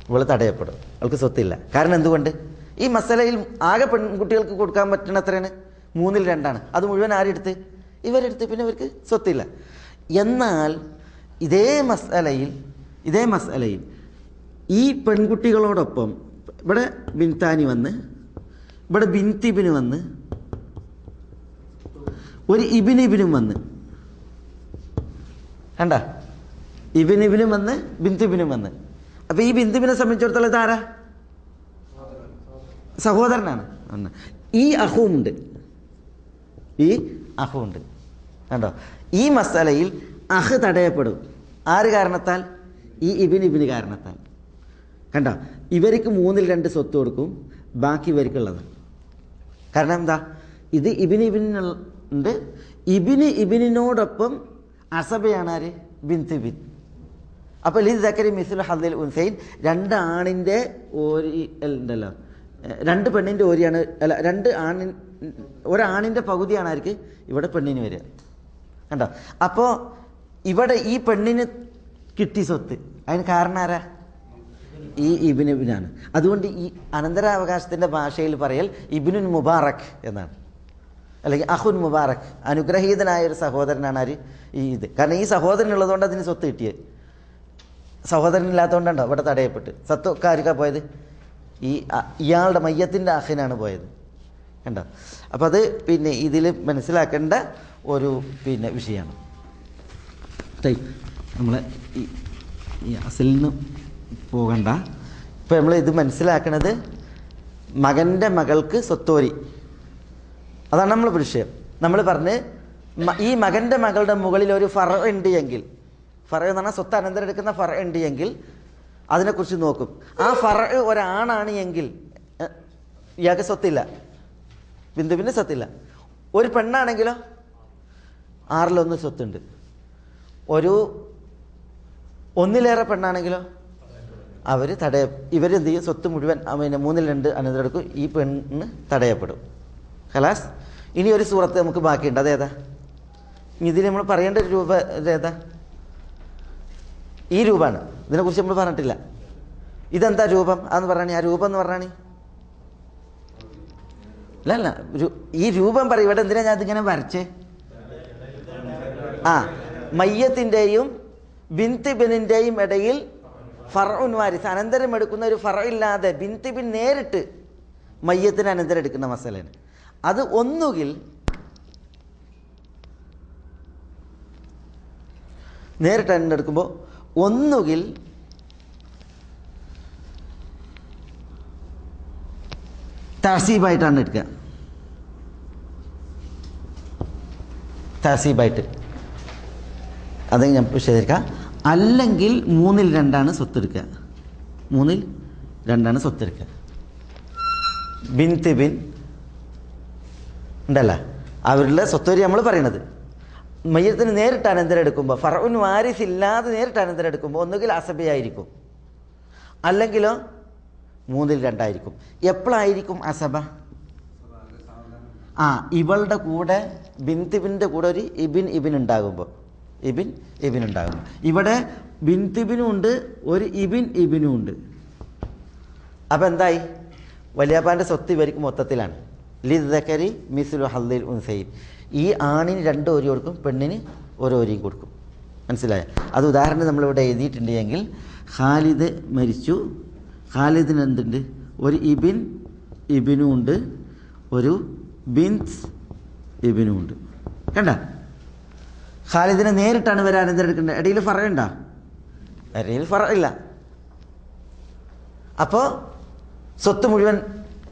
ഇവൾ തടയപ്പെടും. അവൾക്ക് സ്വത്തില്ല. കാരണം എന്തുകൊണ്ട്? ഈ മസ്അലയിൽ ആകെ പെൺകുട്ടികൾക്ക് കൊടുക്കാൻ പറ്റുന്ന എത്രയാണ്? 3/2. അത് മുഴുവൻ ആരെടുത്ത്? ഇവരെടുത്ത്. പിന്നെ ഇവർക്ക് സ്വത്തില്ല. എന്നാൽ ഇതേ മസ്അലയിൽ ഈ പെൺകുട്ടികളോടൊപ്പം ഇവിടെ ബിൻതാനി വന്ന്, ഇവിടെ ബിൻതിബിന് വന്ന്, ഒരു ഇബിനും വന്ന്, കണ്ട? ഇബിനും വന്ന്, ബിൻതിബിനും വന്ന്. അപ്പോൾ ഈ ബിന്ദുവിനെ സംബന്ധിച്ചിടത്തോളം ഇതാരാ? സഹോദരനാണ്. ഈ അഹുണ്ട്, ഈ അഹുണ്ട്. കണ്ടോ? ഈ മസ്അലയിൽ അഹ് തടയപ്പെടും. ആര് കാരണത്താൽ? ഈ ഇബിന് കാരണത്താൽ. കണ്ടോ? ഇവർക്ക് 3/2 സ്വത്ത് കൊടുക്കും, ബാക്കി ഇവർക്കുള്ളത്. കാരണം എന്താ? ഇത് ഇബിനുണ്ട്. ഇബിനോടൊപ്പം അസബയാണ് ആര്? ബിൻതിബിൻ. അപ്പോൾ ലി ദക്കരി മിസ്ലു ഹദ്ദിൽ ഉൻസൈൻ, 2 ആണിൻ്റെ ഓരി ഉണ്ടല്ലോ, 2 പെണ്ണിൻ്റെ ഓരിയാണ്, അല്ല 2 ഒരാണിൻ്റെ പകുതിയാണ് ആർക്ക്? ഇവിടെ പെണ്ണിന് വരിക. കണ്ടോ? അപ്പോൾ ഇവിടെ ഈ പെണ്ണിന് കിട്ടി സ്വത്ത്. അതിന് കാരണം ആരാ? ഈ ഇബിനാണ്. അതുകൊണ്ട് ഈ അനന്തരാവകാശത്തിൻ്റെ ഭാഷയിൽ പറയൽ ഇബ്നുൽ മുബാറക് എന്നാണ്, അല്ലെങ്കിൽ അഹുൻ മുബാറക്. അനുഗ്രഹീതനായ ഒരു സഹോദരനാണ് ആര്? ഇത്. കാരണം ഈ സഹോദരൻ ഉള്ളതുകൊണ്ട് അതിന് സ്വത്ത് കിട്ടിയത്. സഹോദരനില്ലാത്തതുകൊണ്ടുണ്ടോ ഇവിടെ തടയപ്പെട്ട്. സത്തൊക്കെ ആർക്കാണ് പോയത്? ഇയാളുടെ മയ്യത്തിൻ്റെ അഹിനാണ് പോയത്. കണ്ടോ? അപ്പോൾ അത് പിന്നെ ഇതിൽ മനസ്സിലാക്കേണ്ട ഒരു പിന്നെ വിഷയമാണ്. നമ്മൾ ഈ അസലിൽ നിന്ന് പോകണ്ട. ഇപ്പോൾ നമ്മൾ ഇത് മനസ്സിലാക്കണത് മകൻ്റെ മകൾക്ക് സ്വത്തോരി, അതാണ് നമ്മൾ വിഷയം. നമ്മൾ പറഞ്ഞ് ഈ മകൻ്റെ മകളുടെ മുകളിൽ ഒരു ഫറ ഉണ്ട് എങ്കിൽ, ഫറ എന്ന് പറഞ്ഞാൽ സ്വത്ത് അനന്തരം എടുക്കുന്ന ഫറ ഉണ്ട് എങ്കിൽ അതിനെക്കുറിച്ച് നോക്കും. ആ ഫറ ഒരാണാണ് എങ്കിൽ ഇയാൾക്ക് സ്വത്തില്ല, ബിന്ദുവിൻ്റെ സ്വത്തില്ല. ഒരു പെണ്ണാണെങ്കിലോ 6/1 സ്വത്തുണ്ട്. ഒന്നിലേറെ പെണ്ണാണെങ്കിലോ ഇവരെന്ത് ചെയ്യും? സ്വത്ത് മുഴുവൻ പിന്നെ 3/2 അനന്തരം എടുക്കും. ഈ പെണ്ണ് തടയപ്പെടും. ഖലാസ്. ഇനി ഒരു സൂറത്ത് നമുക്ക് ബാക്കിയുണ്ട്. അതേതാ? ഇതിൽ നമ്മൾ പറയേണ്ട ഒരു രൂപ ഏതാ? ഈ രൂപമാണ്. ഇതിനെക്കുറിച്ച് നമ്മൾ പറഞ്ഞിട്ടില്ല. ഇതെന്താ രൂപം? അതെന്ന് പറഞ്ഞാൽ ആ രൂപം എന്ന് പറഞ്ഞാൽ അല്ല, ഈ രൂപം പറയും. ഇവിടെ എന്തിനാ ഞാൻ ഇതിങ്ങനെ വരച്ചേ? മയ്യത്തിൻ്റെയും ബിൻതിബിനിൻ്റെയും ഇടയിൽ ഫറഉൻ വാരിസ്, അനന്തരം എടുക്കുന്ന ഒരു ഫറ ഇല്ലാതെ ബിൻതിബിൻ നേരിട്ട് മയ്യത്തിന് അനന്തരം എടുക്കുന്ന മസലയാണ്. അത് ഒന്നുകിൽ നേരിട്ട് അനന്തരം എടുക്കുമ്പോൾ ഒന്നുകിൽ തഹസീബായിട്ടാണ് എടുക്കുക. തഹസീബായിട്ട് അത് ഞാൻ വിശദീകരിക്കാം. അല്ലെങ്കിൽ 2/3 സ്വത്തെടുക്കുക. 2/3 സ്വത്തെടുക്കുക. ബിൻത് ബിൻ ഉണ്ടല്ല, അവരുടെ സ്വത്തുവരി നമ്മൾ പറയണത്. മയ്യത്തിന് നേരിട്ട് അനന്തരം എടുക്കുമ്പോൾ, ഫറഉൻ വാരിസ് ഇല്ലാതെ നേരിട്ട് അനന്തരം എടുക്കുമ്പോൾ ഒന്നുകിൽ അസബയായിരിക്കും, അല്ലെങ്കിലോ 2/3 എപ്പോഴായിരിക്കും അസബ? ഇവളുടെ കൂടെ ബിൻതിബിൻ്റെ കൂടെ ഒരു ഇബിൻ ഉണ്ടാകുമ്പോൾ, ഇബിൻ ഉണ്ടാകും. ഇവിടെ ബിൻതിബിനും ഉണ്ട്, ഒരു ഇബിനും ഉണ്ട്. അപ്പം എന്തായി? വലിയാപ്പാൻ്റെ സ്വത്ത് ഇവർക്ക് മൊത്തത്തിലാണ്. ലിദ്ദക്കരി മിസ്ലു ഹദ്ദിൽ ഉൻസൈൻ. ഈ ആണിന് 2 ഓരി കൊടുക്കും, പെണ്ണിന് 1 ഓരിയും കൊടുക്കും. മനസ്സിലായോ? അത് ഉദാഹരണം നമ്മളിവിടെ എഴുതിയിട്ടുണ്ടെങ്കിൽ, ഖാലിദ് മരിച്ചു, ഖാലിദിന് എന്തുണ്ട്? ഒരു ഇബിനും ഉണ്ട്, ഒരു ബിൻസ് ഇബിനും ഉണ്ട്. കണ്ട, ഖാലിദിനെ നേരിട്ടാണ് ഇവർ അനന്തരം എടുക്കേണ്ടത്. ഇടയിൽ ഫറയുണ്ട? ഇടയിൽ ഫറയില്ല. അപ്പോൾ സ്വത്ത് മുഴുവൻ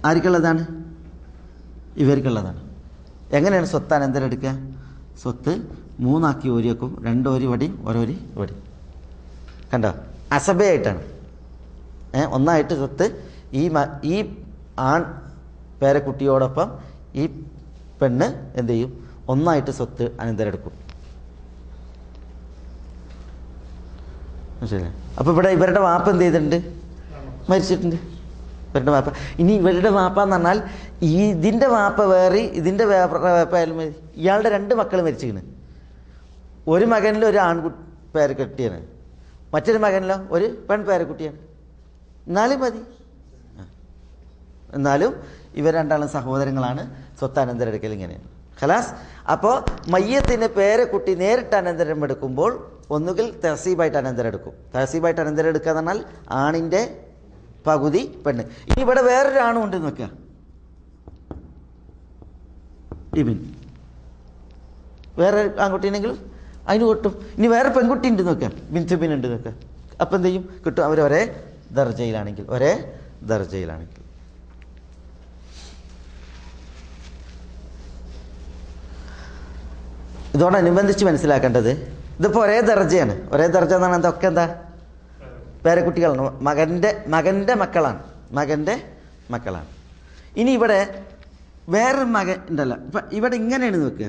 ആർക്കുള്ളതാണ്? ഇവർക്കുള്ളതാണ്. എങ്ങനെയാണ് സ്വത്ത് അനന്തരം എടുക്കുക? സ്വത്ത് 3 ആക്കി ഓരി വെക്കും. 2 ഓരി വടിയും 1 ഓരി വടി. കണ്ടോ? അസബയായിട്ടാണ്. ഒന്നായിട്ട് സ്വത്ത് ഈ ആൺ പേരക്കുട്ടിയോടൊപ്പം ഈ പെണ്ണ് എന്ത് ചെയ്യും? ഒന്നായിട്ട് സ്വത്ത് അനന്തരം എടുക്കും. ശരി. അപ്പോൾ ഇവിടെ ഇവരുടെ വാപ്പ എന്ത് ചെയ്തിട്ടുണ്ട്? മരിച്ചിട്ടുണ്ട്. ഇവരുടെ വാപ്പ. ഇനി ഇവരുടെ വാപ്പ എന്ന് പറഞ്ഞാൽ ഇതിൻ്റെ വാപ്പ വേറെ, ഇതിൻ്റെ വാപ്പായാലും മതി. ഇയാളുടെ 2 മക്കൾ മരിച്ചിരിക്കുന്നു. ഒരു മകനിൽ ഒരു പേരക്കുട്ടിയാണ്, മറ്റൊരു മകനിലോ ഒരു പേരക്കുട്ടിയാണ്. എന്നാലും മതി. എന്നാലും ഇവർ രണ്ടാളും സഹോദരങ്ങളാണ്. സ്വത്ത് അനന്തരം എടുക്കൽ ഇങ്ങനെയാണ്. ഖലാസ്. അപ്പോൾ മയ്യത്തിന് പേരക്കുട്ടി നേരിട്ട് അനന്തരം എടുക്കുമ്പോൾ ഒന്നുകിൽ തഹസീബായിട്ട് അനന്തരം എടുക്കും. തഹസീബായിട്ട് അനന്തരം എടുക്കുക എന്ന് പറഞ്ഞാൽ ആണിൻ്റെ പകുതി പെണ്ണ്. ഇനി ഇവിടെ വേറൊരു ആണും ഉണ്ടെന്ന് വെക്കുക, ഇബിൻ. വേറെ ആൺകുട്ടിയാണെങ്കിലും അതിന് കിട്ടും. ഇനി വേറെ പെൺകുട്ടി ഉണ്ടെന്ന് വെക്കുക, ബിൻതുബിൻ ഉണ്ട് വെക്കുക. അപ്പം എന്ത് ചെയ്യും? കിട്ടും. അവർ ഒരേ ദർജയിലാണെങ്കിൽ. ഇതോടനുബന്ധിച്ച് മനസ്സിലാക്കേണ്ടത്, ഇതിപ്പോൾ ഒരേ ദർജയാണ്. ഒരേ ദർജ എന്നാണ് എന്തൊക്കെ എന്താ? പേരക്കുട്ടികളാണ്. മകൻ്റെ മക്കളാണ്. ഇനി ഇവിടെ വേറൊരു മകൻ ഉണ്ടല്ലോ. ഇപ്പം ഇവിടെ ഇങ്ങനെയാണ് നോക്കുക.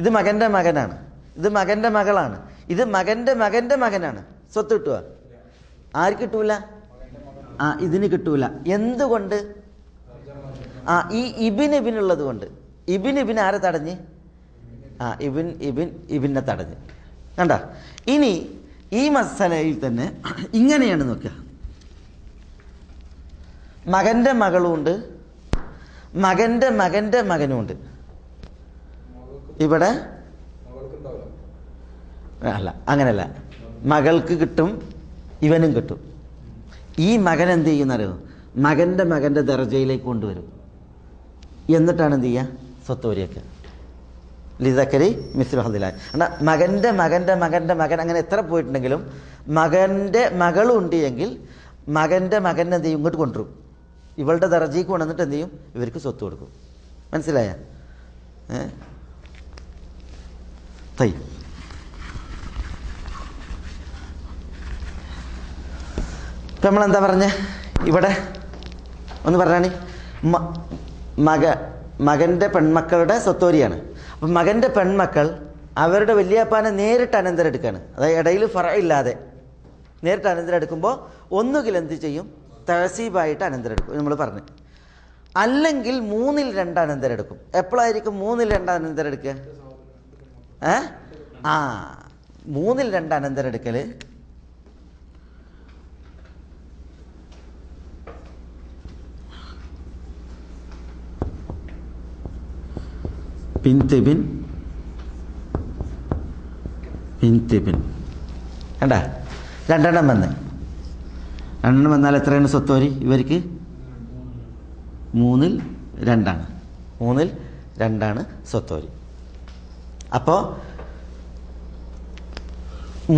ഇത് മകൻ്റെ മകനാണ്, ഇത് മകൻ്റെ മകളാണ്, ഇത് മകൻ്റെ മകനാണ്. സ്വത്ത് കിട്ടുക? ആർക്ക് കിട്ടൂല? ഇതിന് കിട്ടൂല. എന്തുകൊണ്ട്? ഈ ഇബിനുള്ളത് കൊണ്ട്. ഇബിൻ ആരെ തടഞ്ഞ്? ഇബിനെ തടഞ്ഞ്. കണ്ട? ഇനി ഈ മസലയിൽ തന്നെ ഇങ്ങനെയാണ് നോക്കുക. മകൻ്റെ മകളുമുണ്ട്, മകൻ്റെ മകനുമുണ്ട്. ഇവിടെ അല്ല, അങ്ങനെയല്ല. മകൾക്ക് കിട്ടും, ഇവനും കിട്ടും. ഈ മകൻ എന്ത് ചെയ്യുന്നറിയോ? മകൻ്റെ ദർജയിലേക്ക് കൊണ്ടുവരും. എന്നിട്ടാണ് എന്ത് ചെയ്യുക? സ്വത്ത് വരിയൊക്കെ ലിദക്കരി മിസ്ലു ഹദ്ദിലായി. മകൻ്റെ മകൻ അങ്ങനെ എത്ര പോയിട്ടുണ്ടെങ്കിലും മകൻ്റെ മകളുണ്ട് എങ്കിൽ മകൻ്റെ മകനെ എന്ത് ചെയ്യും? ഇങ്ങോട്ട് കൊണ്ടുവരും. ഇവളുടെ ദർജയ്ക്ക് കൊണ്ടുവന്നിട്ട് എന്ത് ചെയ്യും? ഇവർക്ക് സ്വത്ത് കൊടുക്കും. മനസ്സിലായ? തൈ ഇപ്പം നമ്മളെന്താ പറഞ്ഞേ? ഇവിടെ ഒന്ന് പറഞ്ഞാണ്, മകൻ്റെ പെൺമക്കളുടെ സ്വത്തോരിയാണ്. അപ്പം മകൻ്റെ പെൺമക്കൾ അവരുടെ വലിയപ്പാനെ നേരിട്ട് അനന്തരം എടുക്കുകയാണ്. അതായത് ഇടയിൽ ഫറയില്ലാതെ നേരിട്ട് അനന്തരം എടുക്കുമ്പോൾ ഒന്നുകിൽ എന്ത് ചെയ്യും? തഹസീബായിട്ട് അനന്തരം എടുക്കും, നമ്മൾ പറഞ്ഞു. അല്ലെങ്കിൽ 2/3 അനന്തരം എടുക്കും. എപ്പോഴായിരിക്കും 2/3 അനന്തരം എടുക്കുക? 2/3 അനന്തരം എടുക്കൽ ബിൻതിബിൻ കണ്ട? 2 വന്ന് 2 വന്നാൽ എത്രയാണ് സ്വത്തോരി? ഇവർക്ക് 3/2. 3/2 സ്വത്തോരി. അപ്പോൾ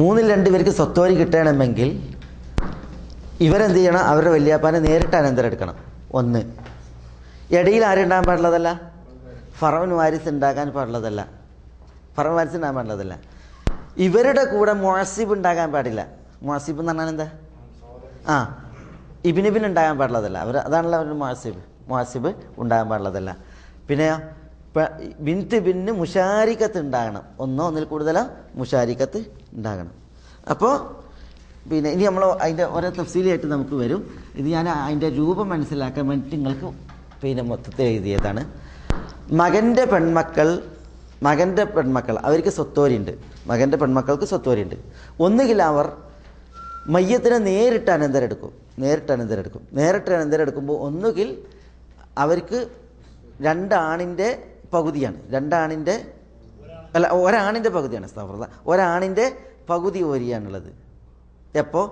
3/2 ഇവർക്ക് സ്വത്തോരി കിട്ടണമെങ്കിൽ ഇവരെന്ത് ചെയ്യണം? അവരുടെ വല്യാപ്പാനെ നേരിട്ട് അനന്തരം എടുക്കണം. ഒന്ന്, ഇടയിൽ ആരുണ്ടാകാൻ പാടുള്ളതല്ല? ഫറോൻ വാരിസ് ഉണ്ടാകാൻ പാടുള്ളതല്ല. ഫറോൻ വാരിസ് ഉണ്ടാകാൻ പാടുള്ളതല്ല. ഇവരുടെ കൂടെ മുഅസ്സിബ് ഉണ്ടാകാൻ പാടില്ല. മുഅസ്സിബ് എന്ന് പറഞ്ഞാൽ എന്താ? ഇബിൻ ഉണ്ടാകാൻ പാടുള്ളതല്ല. അതാണല്ലോ അവരുടെ മുഅസ്സിബ് ഉണ്ടാകാൻ പാടുള്ളതല്ല. പിന്നെ ബിൻത്ത് ബിന്ന് മുഷാരിക്കത്ത് ഉണ്ടാകണം. ഒന്നിൽ കൂടുതലോ മുഷാരിക്കത്ത് ഉണ്ടാകണം. അപ്പോൾ പിന്നെ ഇനി നമ്മൾ അതിൻ്റെ ഓരോ തഫ്സീലായിട്ട് നമുക്ക് വരും. ഇത് ഞാൻ അതിൻ്റെ രൂപം മനസ്സിലാക്കാൻ വേണ്ടിയിട്ട് നിങ്ങൾക്ക് പിന്നെ മൊത്തത്തിൽ എഴുതിയതാണ്. മകൻ്റെ പെൺമക്കൾ അവർക്ക് സ്വത്തോരിയുണ്ട്. മകൻ്റെ പെൺമക്കൾക്ക് സ്വത്തോരിയുണ്ട്. ഒന്നുകിൽ അവർ മയ്യത്തിനെ നേരിട്ട് അനന്തരം എടുക്കും. നേരിട്ട് അനന്തരം എടുക്കുമ്പോൾ ഒന്നുകിൽ അവർക്ക് രണ്ടാണിൻ്റെ പകുതിയാണ്. ഒരാണിൻ്റെ പകുതിയാണ്. ഒരാണിൻ്റെ പകുതി ഓരിയാണുള്ളത്. എപ്പോൾ?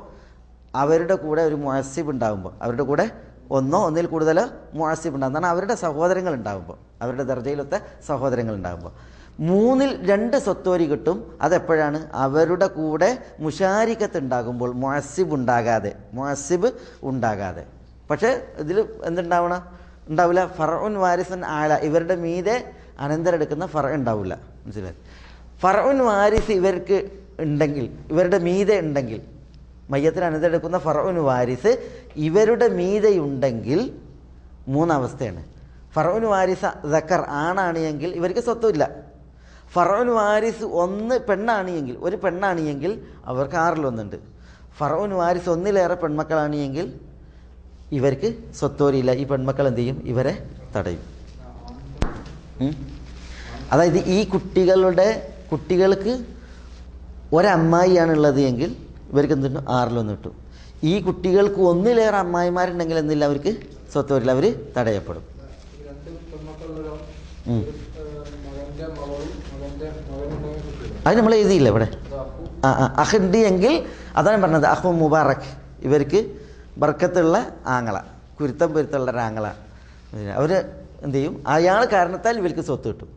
അവരുടെ കൂടെ ഒരു മുഅസ്സിബ് ഉണ്ടാകുമ്പോൾ, അവരുടെ കൂടെ ഒന്നിൽ കൂടുതലോ മുഅസ്സിബ് ഉണ്ടാകും. എന്നാൽ അവരുടെ സഹോദരങ്ങൾ ഉണ്ടാകുമ്പോൾ, അവരുടെ ദർജയിലൊത്ത സഹോദരങ്ങൾ ഉണ്ടാകുമ്പോൾ 2 സ്വത്തോരി കിട്ടും. അതെപ്പോഴാണ്? അവരുടെ കൂടെ മുഷാരിക്കത്ത് ഉണ്ടാകുമ്പോൾ, മുഅസ്സിബ് ഉണ്ടാകാതെ. പക്ഷേ ഇതിൽ ഉണ്ടാവില്ല ഫറഉൻ വാരിസൻ ആല, ഇവരുടെ മീതെ അനന്തരം എടുക്കുന്ന ഉണ്ടാവില്ല. മനസ്സിലായി? ഫറഉൻ വാരിസ് ഇവർക്ക് ഉണ്ടെങ്കിൽ, ഇവരുടെ മീതെ ഉണ്ടെങ്കിൽ, മയ്യത്തിന് അനന്തരം എടുക്കുന്ന ഫറഉൻ വാരിസ് ഇവരുടെ മീതെയുണ്ടെങ്കിൽ 3 അവസ്ഥയാണ്. ഫറഉൻ വാരിസ ദക്കർ ആണാണ് എങ്കിൽ ഇവർക്ക് സ്വത്തുമില്ല. ഫറഉൻ വാരിസ് ഒരു പെണ്ണാണ് എങ്കിൽ അവർക്ക് 6-1 ഫറഉൻ വാരിസ് 1-ലേറെ പെൺമക്കളാണ് എങ്കിൽ ഇവർക്ക് സ്വത്തോരിയില്ല. ഈ പെൺമക്കൾ എന്ത് ചെയ്യും? ഇവരെ തടയും. അതായത് ഈ കുട്ടികൾക്ക് ഒരമ്മായിയാണുള്ളത് എങ്കിൽ ഇവർക്ക് എന്ത് കിട്ടും? 6-1 കിട്ടും. ഈ കുട്ടികൾക്ക് 1-ലേറെ അമ്മായിമാരുണ്ടെങ്കിൽ എന്നില്ല, അവർക്ക് സ്വത്തോരില്ല, അവർ തടയപ്പെടും. അത് നമ്മൾ എഴുതിയില്ല ഇവിടെ. അഹുണ്ട് എങ്കിൽ അതാണ് പറഞ്ഞത്. അഹു മുബാറക്, ഇവർക്ക് ബർക്കത്തുള്ള ആങ്ങള, പൊരുത്തുള്ള ഒരാങ്ങള, അവർ എന്ത് ചെയ്യും? അയാൾ കാരണത്താൽ ഇവർക്ക് സ്വത്ത് കിട്ടും.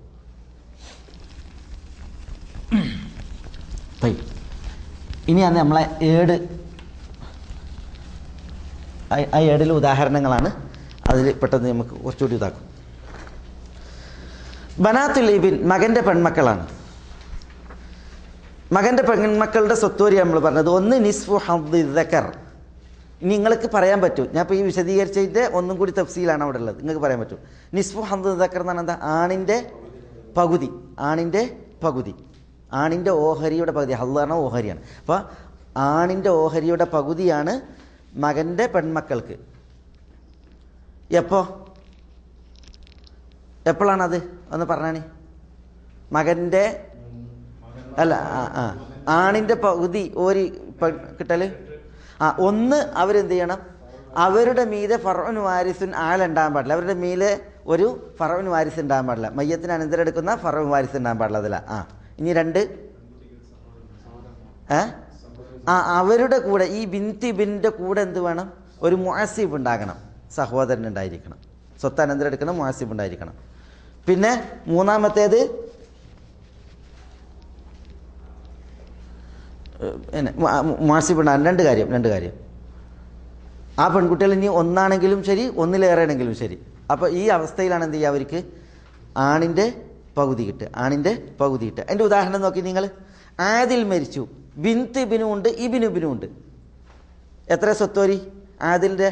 ഇനിയാണ് നമ്മളെ ഏടിലെ ഉദാഹരണങ്ങളാണ്. അതിൽ പെട്ടെന്ന് നമുക്ക് കുറച്ചുകൂടി ഇതാക്കും. ബനാത്തുൽ ഇബിൻ, മകൻ്റെ പെൺമക്കളാണ്. മകൻ്റെ പെൺമക്കളുടെ സ്വത്തോരി നമ്മൾ പറഞ്ഞത്. ഒന്ന് നിസ്ഫു ഹദ്ദി ദക്കർ. ഇനി നിങ്ങൾക്ക് പറയാൻ പറ്റും, ഞാൻ ഇപ്പോൾ ഈ വിശദീകരിച്ചതിൻ്റെ ഒന്നും കൂടി തഫ്സീലാണ് അവിടെ ഉള്ളത്. നിങ്ങൾക്ക് പറയാൻ പറ്റും നിസ്ഫു ഹദ്ദി ദക്കർ എന്ന് പറഞ്ഞാൽ എന്താ? ആണിൻ്റെ പകുതി, ആണിൻ്റെ ഓഹരിയുടെ പകുതി. ഹദ്ദ് പറഞ്ഞാൽ ഓഹരിയാണ്. അപ്പോൾ ആണിൻ്റെ ഓഹരിയുടെ പകുതിയാണ് മകൻ്റെ പെൺമക്കൾക്ക്. എപ്പോഴാണത്? ഒന്ന് പറഞ്ഞാണി. മകൻ്റെ ആണിൻ്റെ പകുതി ഓരി കിട്ടല്. ഒന്ന് അവരെന്ത് ചെയ്യണം? അവരുടെ മീതെ ഫറഉൻ വാരിസുൻ ആളുണ്ടാകാൻ പാടില്ല. അവരുടെ മീതെ ഒരു ഫറഉൻ വാരിസ് ഉണ്ടാകാൻ പാടില്ല. മയ്യത്തിന് അനന്തരം എടുക്കുന്ന ഫറഉൻ വാരിസ് ഉണ്ടാകാൻ പാടില്ല. അതില്ല. ഇനി 2, അവരുടെ കൂടെ ഈ ബിൻ്റെ കൂടെ എന്ത് വേണം? ഒരു മുഅസ്സിബ് ഉണ്ടാകണം, സഹോദരൻ ഉണ്ടായിരിക്കണം. സ്വത്ത് അനന്തരം എടുക്കുന്ന മുഅസ്സിബ് ഉണ്ടായിരിക്കണം. പിന്നെ 3-മത്തേത് മുഅസ്സിബ് ഉണ്ടാകാൻ 2 കാര്യം. ആ പെൺകുട്ടികൾ ഇനി ഒന്നാണെങ്കിലും ശരി, 1-ലേറെ ആണെങ്കിലും ശരി. അപ്പോൾ ഈ അവസ്ഥയിലാണ് എന്ത് ചെയ്യുക? അവർക്ക് ആണിൻ്റെ പകുതി കിട്ടുക. അതിൻ്റെ ഉദാഹരണം നോക്കി നിങ്ങൾ. ആദിൽ മരിച്ചു, ബിൻത്ത് ഇബിനും ഉണ്ട്, ഇബിനും ഉണ്ട്. എത്ര സ്വത്തോരി? ആദിലിൻ്റെ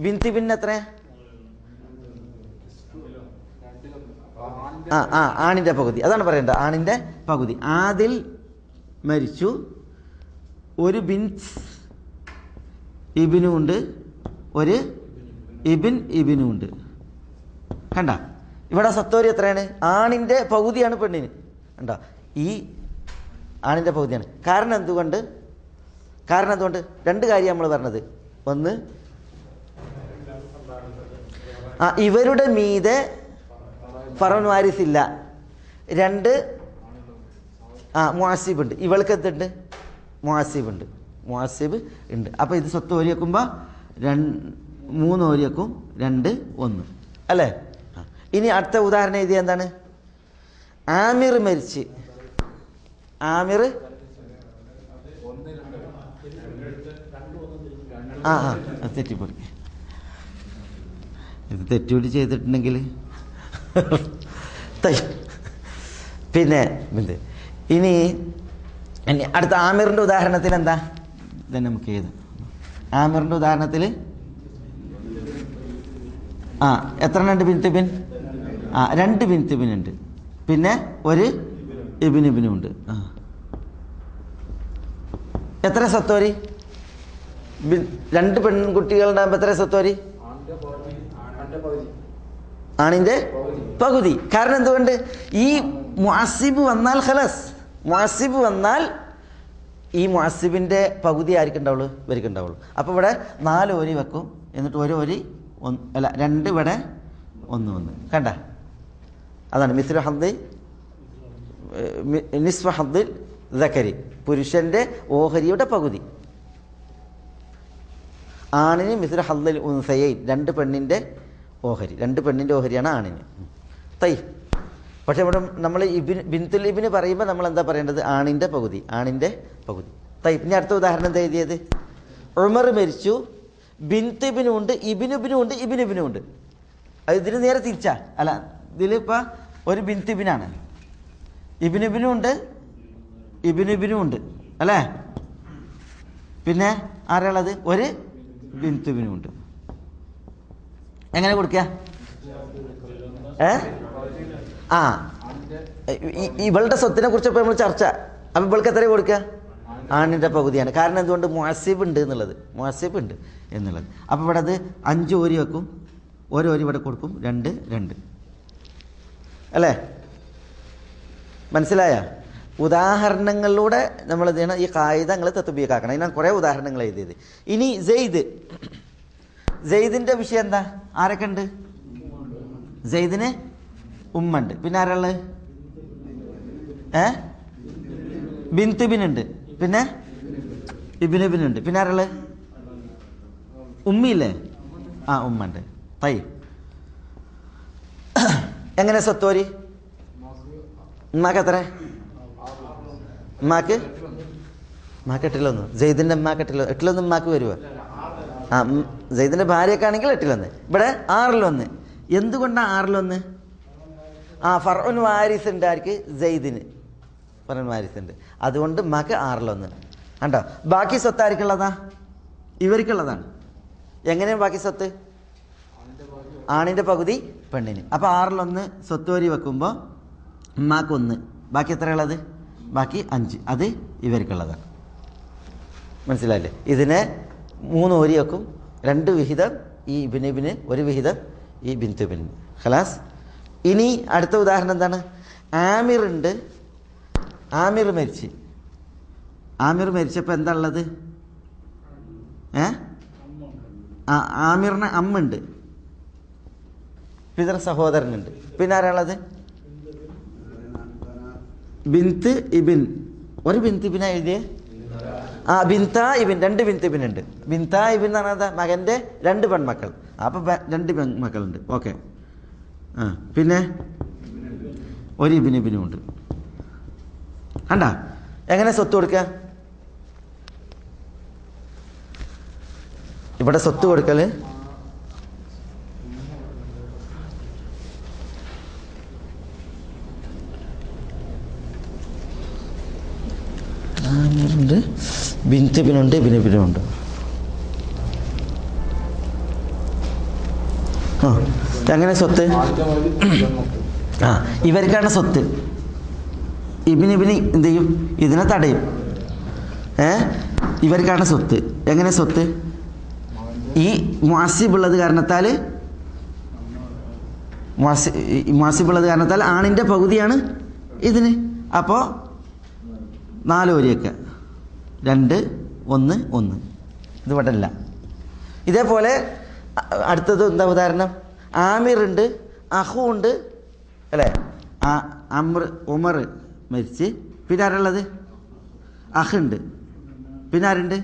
ബിൻത്ത് ഇബിന് എത്ര? ആണിൻ്റെ പകുതി. അതാണ് പറയേണ്ടത്, ആണിൻ്റെ പകുതി. ആദിൽ മരിച്ചു, ഒരു ബിൻത്ത് ഇബിനും ഉണ്ട്, ഒരു ഇബിനും ഉണ്ട്. കണ്ട, ഇവിടെ സ്വത്തോരി എത്രയാണ്? ആണിൻ്റെ പകുതിയാണ് പെണ്ണിന്. കണ്ടോ? ഈ ആണിൻ്റെ പകുതിയാണ്. കാരണം എന്തുകൊണ്ട്? 2 കാര്യം നമ്മൾ പറഞ്ഞത്. ഒന്ന്, ഇവരുടെ മീതെ ഫറഉൻ വാരിസ് ഇല്ല. 2, മുഅസ്സിബ് ഉണ്ട്. ഇവൾക്ക് എന്തുണ്ട്? മുഅസ്സിബ് ഉണ്ട്. അപ്പോൾ ഇത് സ്വത്ത് ഓരി വെക്കുമ്പോൾ 3 ഓരി വെക്കും, 2, 1 അല്ലേ? ഇനി അടുത്ത ഉദാഹരണം എഴുതിയ എന്താണ്? ആമിർ മരിച്ച്, തെറ്റിപ്പോയി. ഇത് തെറ്റുകൂടി ചെയ്തിട്ടുണ്ടെങ്കിൽ പിന്നെ ഇനി അടുത്ത ആമിറിൻ്റെ ഉദാഹരണത്തിൽ എന്താ? ഇതന്നെ നമുക്ക് ഏത് ആമിറിൻ്റെ ഉദാഹരണത്തിൽ എത്ര ഉണ്ട്? ബിൻ 2 ബിൻ ഉണ്ട്, പിന്നെ ഒരു ഇബിനും ഉണ്ട്. എത്ര സത്തോരി? 2 പെൺകുട്ടികളുണ്ടാകുമ്പോൾ എത്ര സത്തോരി? ആണിൻ്റെ പകുതി. കാരണം എന്തുകൊണ്ട്? ഈ മുഅസ്സിബ് വന്നാൽ ഖലാസ്, മുഅസ്സിബ് വന്നാൽ ഈ മുഅസ്സിബിൻ്റെ പകുതി ആർക്കുണ്ടാവുള്ളൂ? ഇവർക്കുണ്ടാവുള്ളൂ. അപ്പോൾ ഇവിടെ 4 ഓരി വെക്കും, എന്നിട്ട് ഒരു ഓരി 2 ഇവിടെ 1 കണ്ട. അതാണ് മിസ്ലു ഹദ്ദ് നിസ്ഫ ഹദ്ദിൽ ദക്കരി, പുരുഷൻ്റെ ഓഹരിയുടെ പകുതി. ആണിന് മിസ്ലു ഹദ്ദിൽ ഉൻസയൈൻ, 2 പെണ്ണിൻ്റെ ഓഹരി, 2 പെണ്ണിൻ്റെ ഓഹരിയാണ് ആണിന്. പക്ഷെ ഇവിടെ നമ്മൾ ബിൻതുൽ ഇബ്ന് പറയുമ്പോൾ നമ്മൾ എന്താ പറയേണ്ടത്? ആണിൻ്റെ പകുതി, ആണിൻ്റെ പകുതി. ഇനി അടുത്ത ഉദാഹരണം എന്താ എഴുതിയത്? ഉമർ മരിച്ചു, ബിൻതുബിനും ഉണ്ട്, ഇബിനുബിനും ഉണ്ട്, ഇബിനുബിനും ഉണ്ട്. അത് ഇതിന് നേരെ തിരിച്ചാ അല്ല, ഇതിലിപ്പോൾ ഒരു ബിൻതുബിനാണ്, ഇബിനുബിനും ഉണ്ട്, ഇബിനുബിനും ഉണ്ട് അല്ലേ? പിന്നെ ആരാളത്? ഒരു ബിൻതുബിനും ഉണ്ട്. എങ്ങനെ കൊടുക്കുക? ഇവളുടെ സ്വത്തിനെ കുറിച്ചപ്പോൾ നമ്മൾ ചർച്ച. അപ്പം ഇവൾക്ക് എത്ര കൊടുക്കുക? ആണിൻ്റെ പകുതിയാണ്. കാരണം എന്തുകൊണ്ട്? മുഅസ്സിബ് ഉണ്ട് എന്നുള്ളത്, മുഅസ്സിബ് ഉണ്ട് എന്നുള്ളത്. അപ്പോൾ ഇവിടെ അത് 5 ഓരി വെക്കും, ഓരോ ഓരി ഇവിടെ കൊടുക്കും, 2 അല്ലേ? മനസ്സിലായ? ഉദാഹരണങ്ങളിലൂടെ നമ്മൾ എന്ത് ചെയ്യണം? ഈ കായിക നിങ്ങൾ തത്ബീഖാക്കണം. അതിനാണ് കുറേ ഉദാഹരണങ്ങൾ എഴുതിയത്. ഇനി സെയ്ദിൻ്റെ വിഷയം എന്താ? ആരൊക്കെ ഉണ്ട്? സെയ്ദിന് ഉമ്മണ്ട്, പിന്നെ ആരുള്ളത്? ബിൻതുബിനുണ്ട്, പിന്നെ ഇബിനുബിനുണ്ട്, പിന്നെ ആരുള്ളത്? ഉമ്മിയില്ലേ? ഉമ്മണ്ട്. എങ്ങനെ സ്വത്തോരി? ഉമ്മാക്ക് എത്ര? ഉമ്മാക്ക് 8-1. സെയ്ദിൻ്റെ ഉമ്മാക്ക് 8-1 ഉമ്മാക്ക് വരുമോ? സെയ്ദിൻ്റെ ഭാര്യയൊക്കെ ആണെങ്കിൽ 8-1. ഇവിടെ 6-1. എന്തുകൊണ്ടാണ് 6-1? ഫർഉൻ വാരിസ് ഉണ്ട്. ആർക്ക്? സെയ്ദിന് ഫർഉൻ വാരിസ് ഉണ്ട്. അതുകൊണ്ട് ഉമ്മാക്ക് 6-1 കണ്ടോ. ബാക്കി സ്വത്ത് ആർക്കുള്ളതാ? ഇവർക്കുള്ളതാണ്. എങ്ങനെയാണ് ബാക്കി സ്വത്ത്? ആണിൻ്റെ പകുതി പെണ്ണിന്. അപ്പോൾ 6-1 സ്വത്തോരി വെക്കുമ്പോൾ ഉമ്മാക്ക് 1, ബാക്കി എത്രയുള്ളത്? ബാക്കി 5. അത് ഇവർക്കുള്ളതാണ്. മനസ്സിലായില്ലേ? ഇതിനെ 3 ഓരി വെക്കും, 2 വിഹിതം ഈ ഇബിന്, 1 വിഹിതം ഈ ബിൻതുബിന്. ഖലാസ്. ഇനി അടുത്ത ഉദാഹരണം എന്താണ്? ആമിറുണ്ട്, ആമിർ മരിച്ചപ്പോൾ എന്താ ഉള്ളത്? ആമിറിന് അമ്മുണ്ട്, പിതൃ സഹോദരനുണ്ട്, പിന്നെ ആരാളത്? ബിന്ത് ഇബിൻ. ഒരു ബിന്ത് ഇബിനാ എഴുതിയേ? ബിന്ത ഇബിൻ. 2 ബിന്ത് ഇബിനുണ്ട്. ബിന്ത ഇബിൻ എന്ന് പറഞ്ഞാൽ മകൻ്റെ 2 പെൺമക്കൾ. അപ്പം 2 പെൺമക്കളുണ്ട്. ഓക്കെ. പിന്നെ ഒരു ഇബിനും ഉണ്ട്. കണ്ട എങ്ങനെ സ്വത്ത് കൊടുക്കുക? ഇവിടെ സ്വത്ത് കൊടുക്കല് ഉണ്ട്, ബിൻതുബിനുണ്ട്, ഇബിനുബിനുണ്ട്. എങ്ങനെ സ്വത്ത്? ഇവർക്കാണ് സ്വത്ത്. ഇബിന് എന്ത് ചെയ്യും? ഇതിനെ തടയും. ഇവർക്കാണ് സ്വത്ത്. എങ്ങനെ സ്വത്ത്? ഈ മുഅസ്സിബ് ഉള്ളത് കാരണത്താൽ ആണിൻ്റെ പകുതിയാണ് ഇതിന്. അപ്പോൾ 4 ഓരിയൊക്കെ 2, 1, 1. ഇത് പെട്ടല്ല. ഇതേപോലെ അടുത്തത് എന്താ ഉദാഹരണം? ആമിറുണ്ട്, അഹു ഉണ്ട് അല്ലേ? ഉമർ മരിച്ച്, പിന്നെ ആരുള്ളത്? അഹുണ്ട്, പിന്നെ ആരുണ്ട്?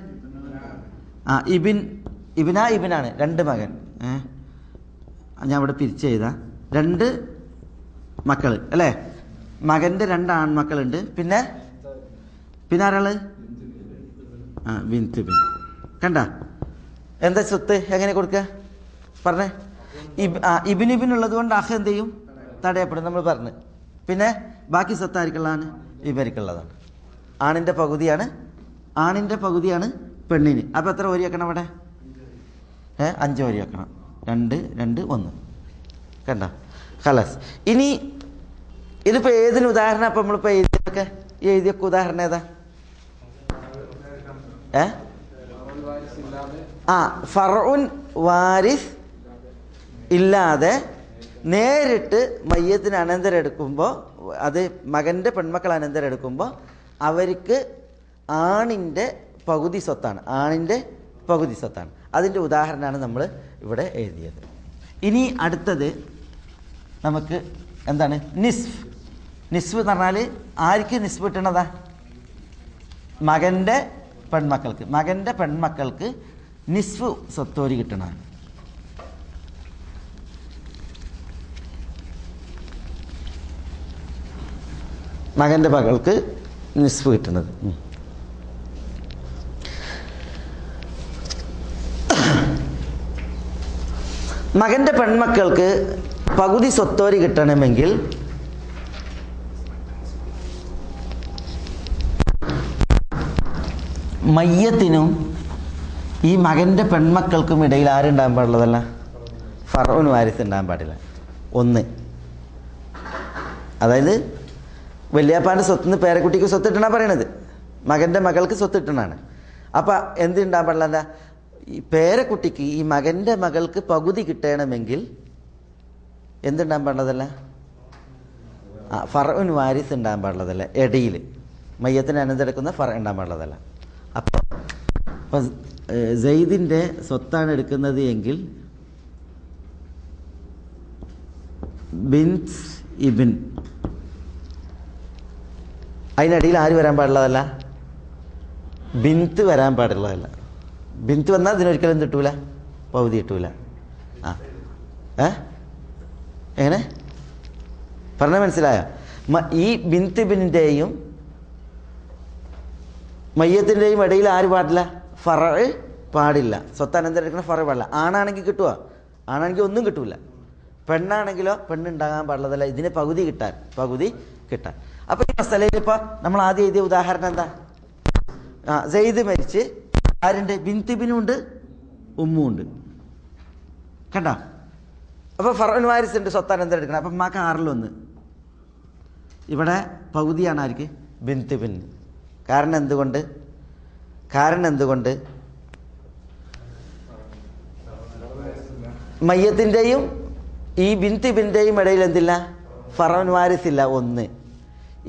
ഇബിനാണ് 2 മകൻ. ഞാൻ ഇവിടെ പിരിച്ച് ചെയ്താ 2 മക്കൾ അല്ലേ? മകൻ്റെ 2 ആൺമക്കളുണ്ട്, പിന്നെ ആരാള്? ബിൻതുബിൻ. കണ്ട എന്താ സ്വത്ത് എങ്ങനെ കൊടുക്കുക പറഞ്ഞേ? ഇബിനുള്ളത് കൊണ്ട് അഹ് എന്ത് ചെയ്യും? തടയപ്പെടും നമ്മൾ പറഞ്ഞു. പിന്നെ ബാക്കി സ്വത്ത് ആർക്കുള്ളതാണ്? ഇവർക്കുള്ളതാണ്. ആണിൻ്റെ പകുതിയാണ് പെണ്ണിന്. അപ്പോൾ എത്ര ഓരി വെക്കണം അവിടെ? 5 ഓരി വെക്കണം. 2, 2, 1. കണ്ട ഖലാസ്. ഇനി ഇതിപ്പോൾ ഏതിന് ഉദാഹരണം? അപ്പം നമ്മളിപ്പോൾ എഴുതിയൊക്കെ ഉദാഹരണം ഏതാ? ഫർഉൻ വാരിസ് ഇല്ലാതെ നേരിട്ട് മയ്യത്തിന് അനന്തരം എടുക്കുമ്പോൾ, അത് മകൻ്റെ പെൺമക്കൾ അനന്തരം എടുക്കുമ്പോൾ അവർക്ക് ആണിൻ്റെ പകുതി സ്വത്താണ്. അതിൻ്റെ ഉദാഹരണമാണ് നമ്മൾ ഇവിടെ എഴുതിയത്. ഇനി അടുത്തത് നമുക്ക് എന്താണ്? നിസ്ഫ് എന്ന് പറഞ്ഞാൽ ആർക്ക് നിസ്ഫ് കിട്ടണതാ? മകൻ്റെ പെൺമക്കൾക്ക് നിസ്ഫ് സ്വത്തോരി കിട്ടണതാണ്. മകൻ്റെ മകൾക്ക് നിസ്ഫ് കിട്ടുന്നത്. മകൻ്റെ പെൺമക്കൾക്ക് പകുതി സ്വത്തോരി കിട്ടണമെങ്കിൽ മയ്യത്തിനും ഈ മകൻ്റെ പെൺമക്കൾക്കും ഇടയിൽ ആരുണ്ടാകാൻ പാടുള്ളതല്ല? ഫർഉൻ വാരിസ് ഉണ്ടാകാൻ പാടില്ല. 1. അതായത് വല്യാപ്പാൻ്റെ സ്വത്തുനിന്ന് പേരക്കുട്ടിക്ക് സ്വത്ത് കിട്ടണ പറയണത്, മകൻ്റെ മകൾക്ക് സ്വത്ത് കിട്ടണതാണ്. അപ്പം എന്തുണ്ടാകാൻ പാടില്ല? ഈ പേരക്കുട്ടിക്ക് ഈ മകൻ്റെ മകൾക്ക് പകുതി കിട്ടണമെങ്കിൽ എന്തുണ്ടാകാൻ പാടുള്ളതല്ല? ഫർഉൻ വാരിസ് ഉണ്ടാകാൻ പാടുള്ളതല്ല. ഇടയിൽ മയ്യത്തിന് അനന്തരക്കുന്ന ഫർ ഉണ്ടാകാൻ പാടുള്ളതല്ല. അപ്പം സെയ്ദിൻ്റെ സ്വത്താണ് എടുക്കുന്നത് എങ്കിൽ ബിൻത് ഇബിൻ, അതിനിടയിൽ ആര് വരാൻ പാടുള്ളതല്ല? ബിൻത്ത് വരാൻ പാടുള്ളതല്ല. ബിൻത്ത് വന്നാൽ ഇതിനൊരിക്കലും കിട്ടൂല, പകുതി കിട്ടൂല. എങ്ങനെ പറഞ്ഞാൽ മനസ്സിലായോ? ഈ ബിൻത്ത് ഇബിൻ്റെയും മയ്യത്തിൻ്റെയും ഇടയിൽ ആര് പാടില്ല? ഫറ പാടില്ല. സ്വത്തനന്തരം എടുക്കുന്ന ഫറ പാടില്ല. ആണാണെങ്കിൽ കിട്ടുക, ആണാണെങ്കിൽ ഒന്നും കിട്ടൂല. പെണ്ണാണെങ്കിലോ പെണ്ണുണ്ടാകാൻ പാടുള്ളതല്ല. ഇതിന് പകുതി കിട്ടാൻ. അപ്പോൾ ഈ മസലയിൽ ഇപ്പോൾ നമ്മൾ ആദ്യം എഴുതിയ ഉദാഹരണം എന്താ? സെയ്ദ് മരിച്ച് ആരുണ്ട്? ബിൻതിബിനും ഉണ്ട്, ഉമ്മും ഉണ്ട്. കണ്ട? അപ്പോൾ ഫർഉൻ വാരിസ് ഉണ്ട്, സ്വത്തനന്തരം എടുക്കണം. അപ്പം ഉമ്മാക്ക് 6-1. ഇവിടെ പകുതിയാണ് ആർക്ക്? ബിൻതിബിൻ. കാരണം എന്തുകൊണ്ട്? മയ്യത്തിൻ്റെയും ഈ ബിൻതിബിൻ്റെയും ഇടയിൽ എന്തില്ല? ഫർഉൻ വാരിസ് ഇല്ല. 1.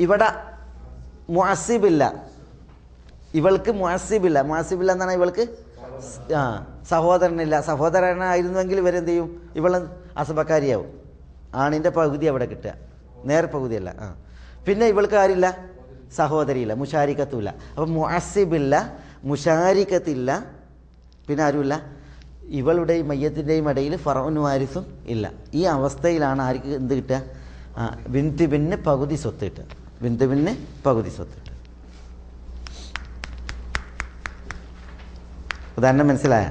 ഇവിടെ മുഅസ്സിബില്ല. ഇവൾക്ക് മുഅസ്സിബില്ല എന്നാണ് ഇവൾക്ക് സഹോദരനില്ല. സഹോദരനായിരുന്നുവെങ്കിൽ ഇവരെന്ത് ചെയ്യും? ഇവൾ അസബക്കാരിയാവും. ആണിൻ്റെ പകുതി അവിടെ കിട്ടുക, നേർ പകുതിയല്ല. പിന്നെ ഇവൾക്ക് ആരില്ല? സഹോദരിയില്ല, മുഷാരിക്കത്തുമില്ല. അപ്പം മുഅസ്സിബില്ല, മുഷാരിക്കത്തില്ല, പിന്നെ ആരുമില്ല. ഇവളുടെയും മയ്യത്തിൻ്റെയും ഇടയിൽ ഫർഉൻ വാരിസും ഇല്ല. ഈ അവസ്ഥയിലാണ് ആർക്ക് എന്ത് കിട്ടുക? ബിൻതിബിന് പകുതി സ്വത്ത് കിട്ടുക. ഉദാഹരണം മനസ്സിലായ?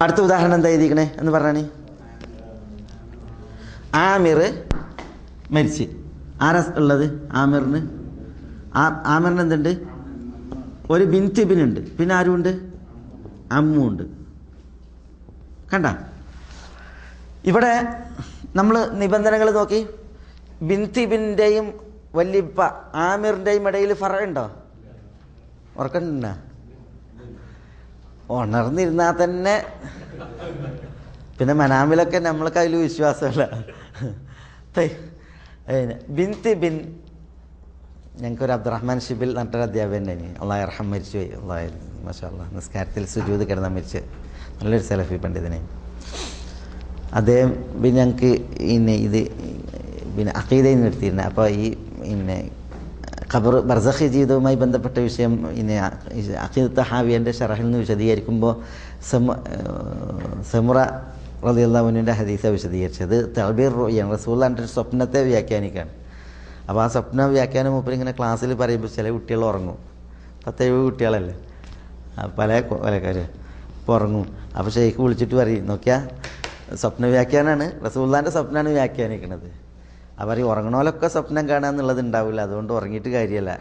അടുത്ത ഉദാഹരണം എന്താ എഴുതിക്കണേ എന്ന് പറഞ്ഞാണ്? ആമിർ മരിച്ച്. ആരാ ഉള്ളത്? ആമിറിന് എന്തുണ്ട്? ഒരു ബിൻതിബിനുണ്ട്, പിന്നെ ആരുമുണ്ട്? അമ്മുണ്ട്. കണ്ട? ഇവിടെ നമ്മൾ നിബന്ധനകൾ നോക്കി. ബിൻതിബിൻ്റെയും വല്യപ്പ ആമിറിൻ്റെയും ഇടയിൽ ഫറ ഉണ്ടോ? ഉറക്കണ്ട? ഉണർന്നിരുന്നാൽ തന്നെ പിന്നെ മനാമിലൊക്കെ നമ്മൾക്ക് അതിൽ വിശ്വാസമല്ല. ബിൻതിബിൻ, ഞങ്ങൾക്കൊരു അബ്ദുറഹ്മാൻ ഷിബിൽ നട്ടൊരു അധ്യാപകൻ തന്നെ, അള്ളാഹു റഹ്മ മരിച്ചുപോയി. അള്ളാഹു മാഷാ അല്ലാഹ് നിസ്കാരത്തിൽ സുജൂദ് കിടന്നാൽ മരിച്ച് നല്ലൊരു സലഫി പണ്ഡിതനെ. അദ്ദേഹം പിന്നെ ഞങ്ങൾക്ക് അഖീദയിൽ നിന്ന് എടുത്തിരുന്നത്. അപ്പോൾ ഈ ഖബർ ബർസഖി ജീവിതവുമായി ബന്ധപ്പെട്ട വിഷയം അഖീദത്ത് ഹാവിയൻ്റെ ഷറഹിൽ നിന്ന് വിശദീകരിക്കുമ്പോൾ സമുറ റളിയല്ലാഹു അൻഹുവിൻ്റെ ഹദീസാണ് വിശദീകരിച്ചത്. തഅബീർ റുഅയാണ്, റസൂലുള്ളാഹിന്റെ സ്വപ്നത്തെ വ്യാഖ്യാനിക്കുകയാണ്. അപ്പോൾ ആ സ്വപ്ന വ്യാഖ്യാനം മൂപ്പർ ഇങ്ങനെ ക്ലാസ്സിൽ പറയുമ്പോൾ ചില കുട്ടികൾ ഉറങ്ങും. 10-7 കുട്ടികളല്ലേ. പല കൊലക്കാര് ഉറങ്ങും. അപ്പോൾ ഷെയ്ഖ് വിളിച്ചിട്ട് പറയും, നോക്കിയാൽ സ്വപ്ന വ്യാഖ്യാനാണ്, റസൂലുള്ളാഹിൻ്റെ സ്വപ്നമാണ് വ്യാഖ്യാനിക്കുന്നത്. അവർ ഉറങ്ങണോലൊക്കെ സ്വപ്നം കാണുക എന്നുള്ളത് ഉണ്ടാവില്ല, അതുകൊണ്ട് ഉറങ്ങിയിട്ട് കാര്യമല്ല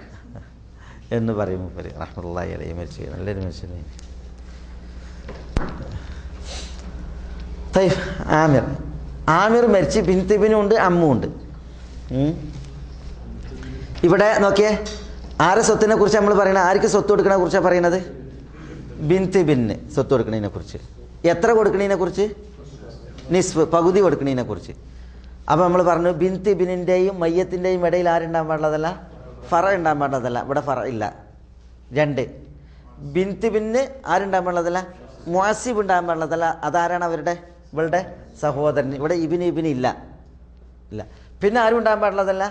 എന്ന് പറയും മൂപ്പര് റഹ്മത്തുള്ളാഹി അലൈഹി. മരിച്ചു, നല്ലൊരു മനുഷ്യനെ. ആമിർ മരിച്ച് ബിൻതിബിനുണ്ട്, അമ്മുണ്ട്. ഇവിടെ നോക്കിയേ, ആരെ സ്വത്തിനെ കുറിച്ച് നമ്മൾ പറയണത്? ആർക്ക് സ്വത്ത് കൊടുക്കണെ കുറിച്ചാണ് പറയണത്? ബിൻതിബിന് സ്വത്ത് കൊടുക്കണതിനെ കുറിച്ച്. എത്ര കൊടുക്കണതിനെ കുറിച്ച്? നിസ്ഫ്, പകുതി കൊടുക്കണതിനെ കുറിച്ച്. അപ്പോൾ നമ്മൾ പറഞ്ഞു ബിൻതിബിനിൻ്റെയും മയ്യത്തിൻ്റെയും ഇടയിൽ ആരുണ്ടാകാൻ പാടുള്ളതല്ല? ഫറ ഉണ്ടാകാൻ പാടുള്ളതല്ല. ഇവിടെ ഫറ ഇല്ല. 2, ബിൻതിബിന് ആരുണ്ടാകാൻ പാടുള്ളതല്ല? മുഅസ്സിബ് ഉണ്ടാകാൻ പാടുള്ളതല്ല. അതാരാണ്? ഇവളുടെ സഹോദരൻ. ഇവിടെ ഇബിന് ഇല്ല. പിന്നെ ആരും ഉണ്ടാകാൻ പാടുള്ളതല്ല?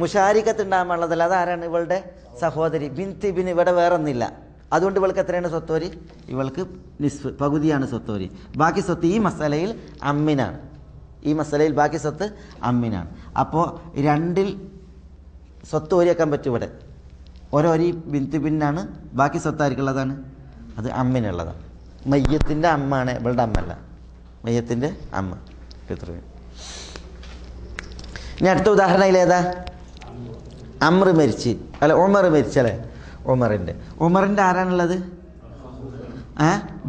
മുഷാരിക്കത്ത് ഉണ്ടാകാൻ പാടുള്ളതല്ല. അതാരാണ്? ഇവളുടെ സഹോദരി. ബിൻതിബിന് ഇവിടെ വേറെ ഒന്നില്ല. അതുകൊണ്ട് ഇവൾക്ക് എത്രയാണ് സ്വത്തോരി? ഇവൾക്ക് നിസ്ഫ്, പകുതിയാണ് സ്വത്തോരി. ബാക്കി സ്വത്ത് ഈ മസലയിൽ അമ്മിനാണ്. ഈ മസലയിൽ ബാക്കി സ്വത്ത് അമ്മിനാണ്. അപ്പോൾ 2ൽ സ്വത്ത് ഓരിയാക്കാൻ പറ്റും. ഇവിടെ ഓരോരി ബിൻതിബിനാണ്, ബാക്കി സ്വത്തായിരിക്കുള്ളതാണ്, അത് അമ്മിനുള്ളതാണ്. മയ്യത്തിൻ്റെ അമ്മാണ്, ഇവളുടെ അമ്മല്ല, മയ്യത്തിൻ്റെ അമ്മ. ഇനി അടുത്ത ഉദാഹരണം ഇതിലേതാ? അമ്ര മരിച്ച്, അല്ല ഉമർ മരിച്ചല്ലേ? ഉമറിൻ്റെ ആരാണുള്ളത്?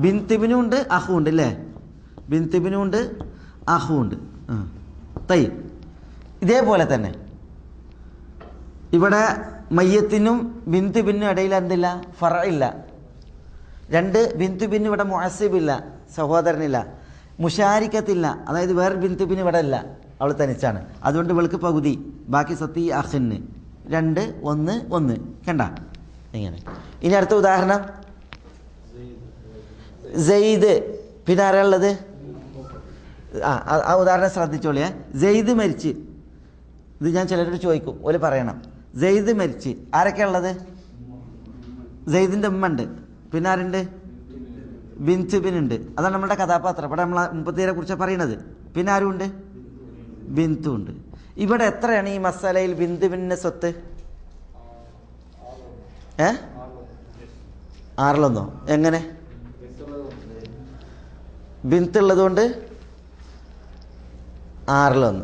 ബിൻതിബിനും ഉണ്ട്, അഹു ഉണ്ട് അല്ലേ? ബിൻതിബിനും ഉണ്ട്, അഹു ഉണ്ട്. ഇതേപോലെ തന്നെ ഇവിടെ മയ്യത്തിനും ബിൻതിബിനും ഇടയിൽ എന്തില്ല? ഫറ ഇല്ല. 2, ബിൻതിബിന് ഇവിടെ മുഅസ്സിബില്ല, സഹോദരനില്ല. മുഷാരിക്കത്തില്ല, അതായത് വേറെ ബിൻതിബിന് ഇവിടെ ഇല്ല, അവൾ തനിച്ചാണ്. അതുകൊണ്ട് ഇവൾക്ക് പകുതി, ബാക്കി സ്വത്ത് ഈ അഖിന്. 2, 1, 1 കണ്ട ഇങ്ങനെ. ഇനി അടുത്ത ഉദാഹരണം സെയ്ദ്. പിന്നെ ആരാളുള്ളത്? ആ ഉദാഹരണം ശ്രദ്ധിച്ചോളിയേ. സെയ്ദ് മരിച്ച്, ഇത് ഞാൻ ചിലരോട് ചോദിക്കും, ഓല് പറയണം. സെയ്ദ് മരിച്ച് ആരൊക്കെയുള്ളത്? സെയ്ദിൻ്റെ ഉമ്മ ഉണ്ട്, പിന്നെ ആരുണ്ട്? ബിൻതുബിനുണ്ട്. അതാണ് നമ്മുടെ കഥാപാത്രം. ഇവിടെ നമ്മൾ 30 കുറിച്ചാണ് പറയണത്. പിന്നെ ആരുമുണ്ട്? ബിന്തു ഉണ്ട്. ഇവിടെ എത്രയാണ് ഈ മസാലയിൽ ബിന്തുവിൻ്റെ സ്വത്ത്? 6 എങ്ങനെ? ബിന്തുള്ളത് കൊണ്ട് 6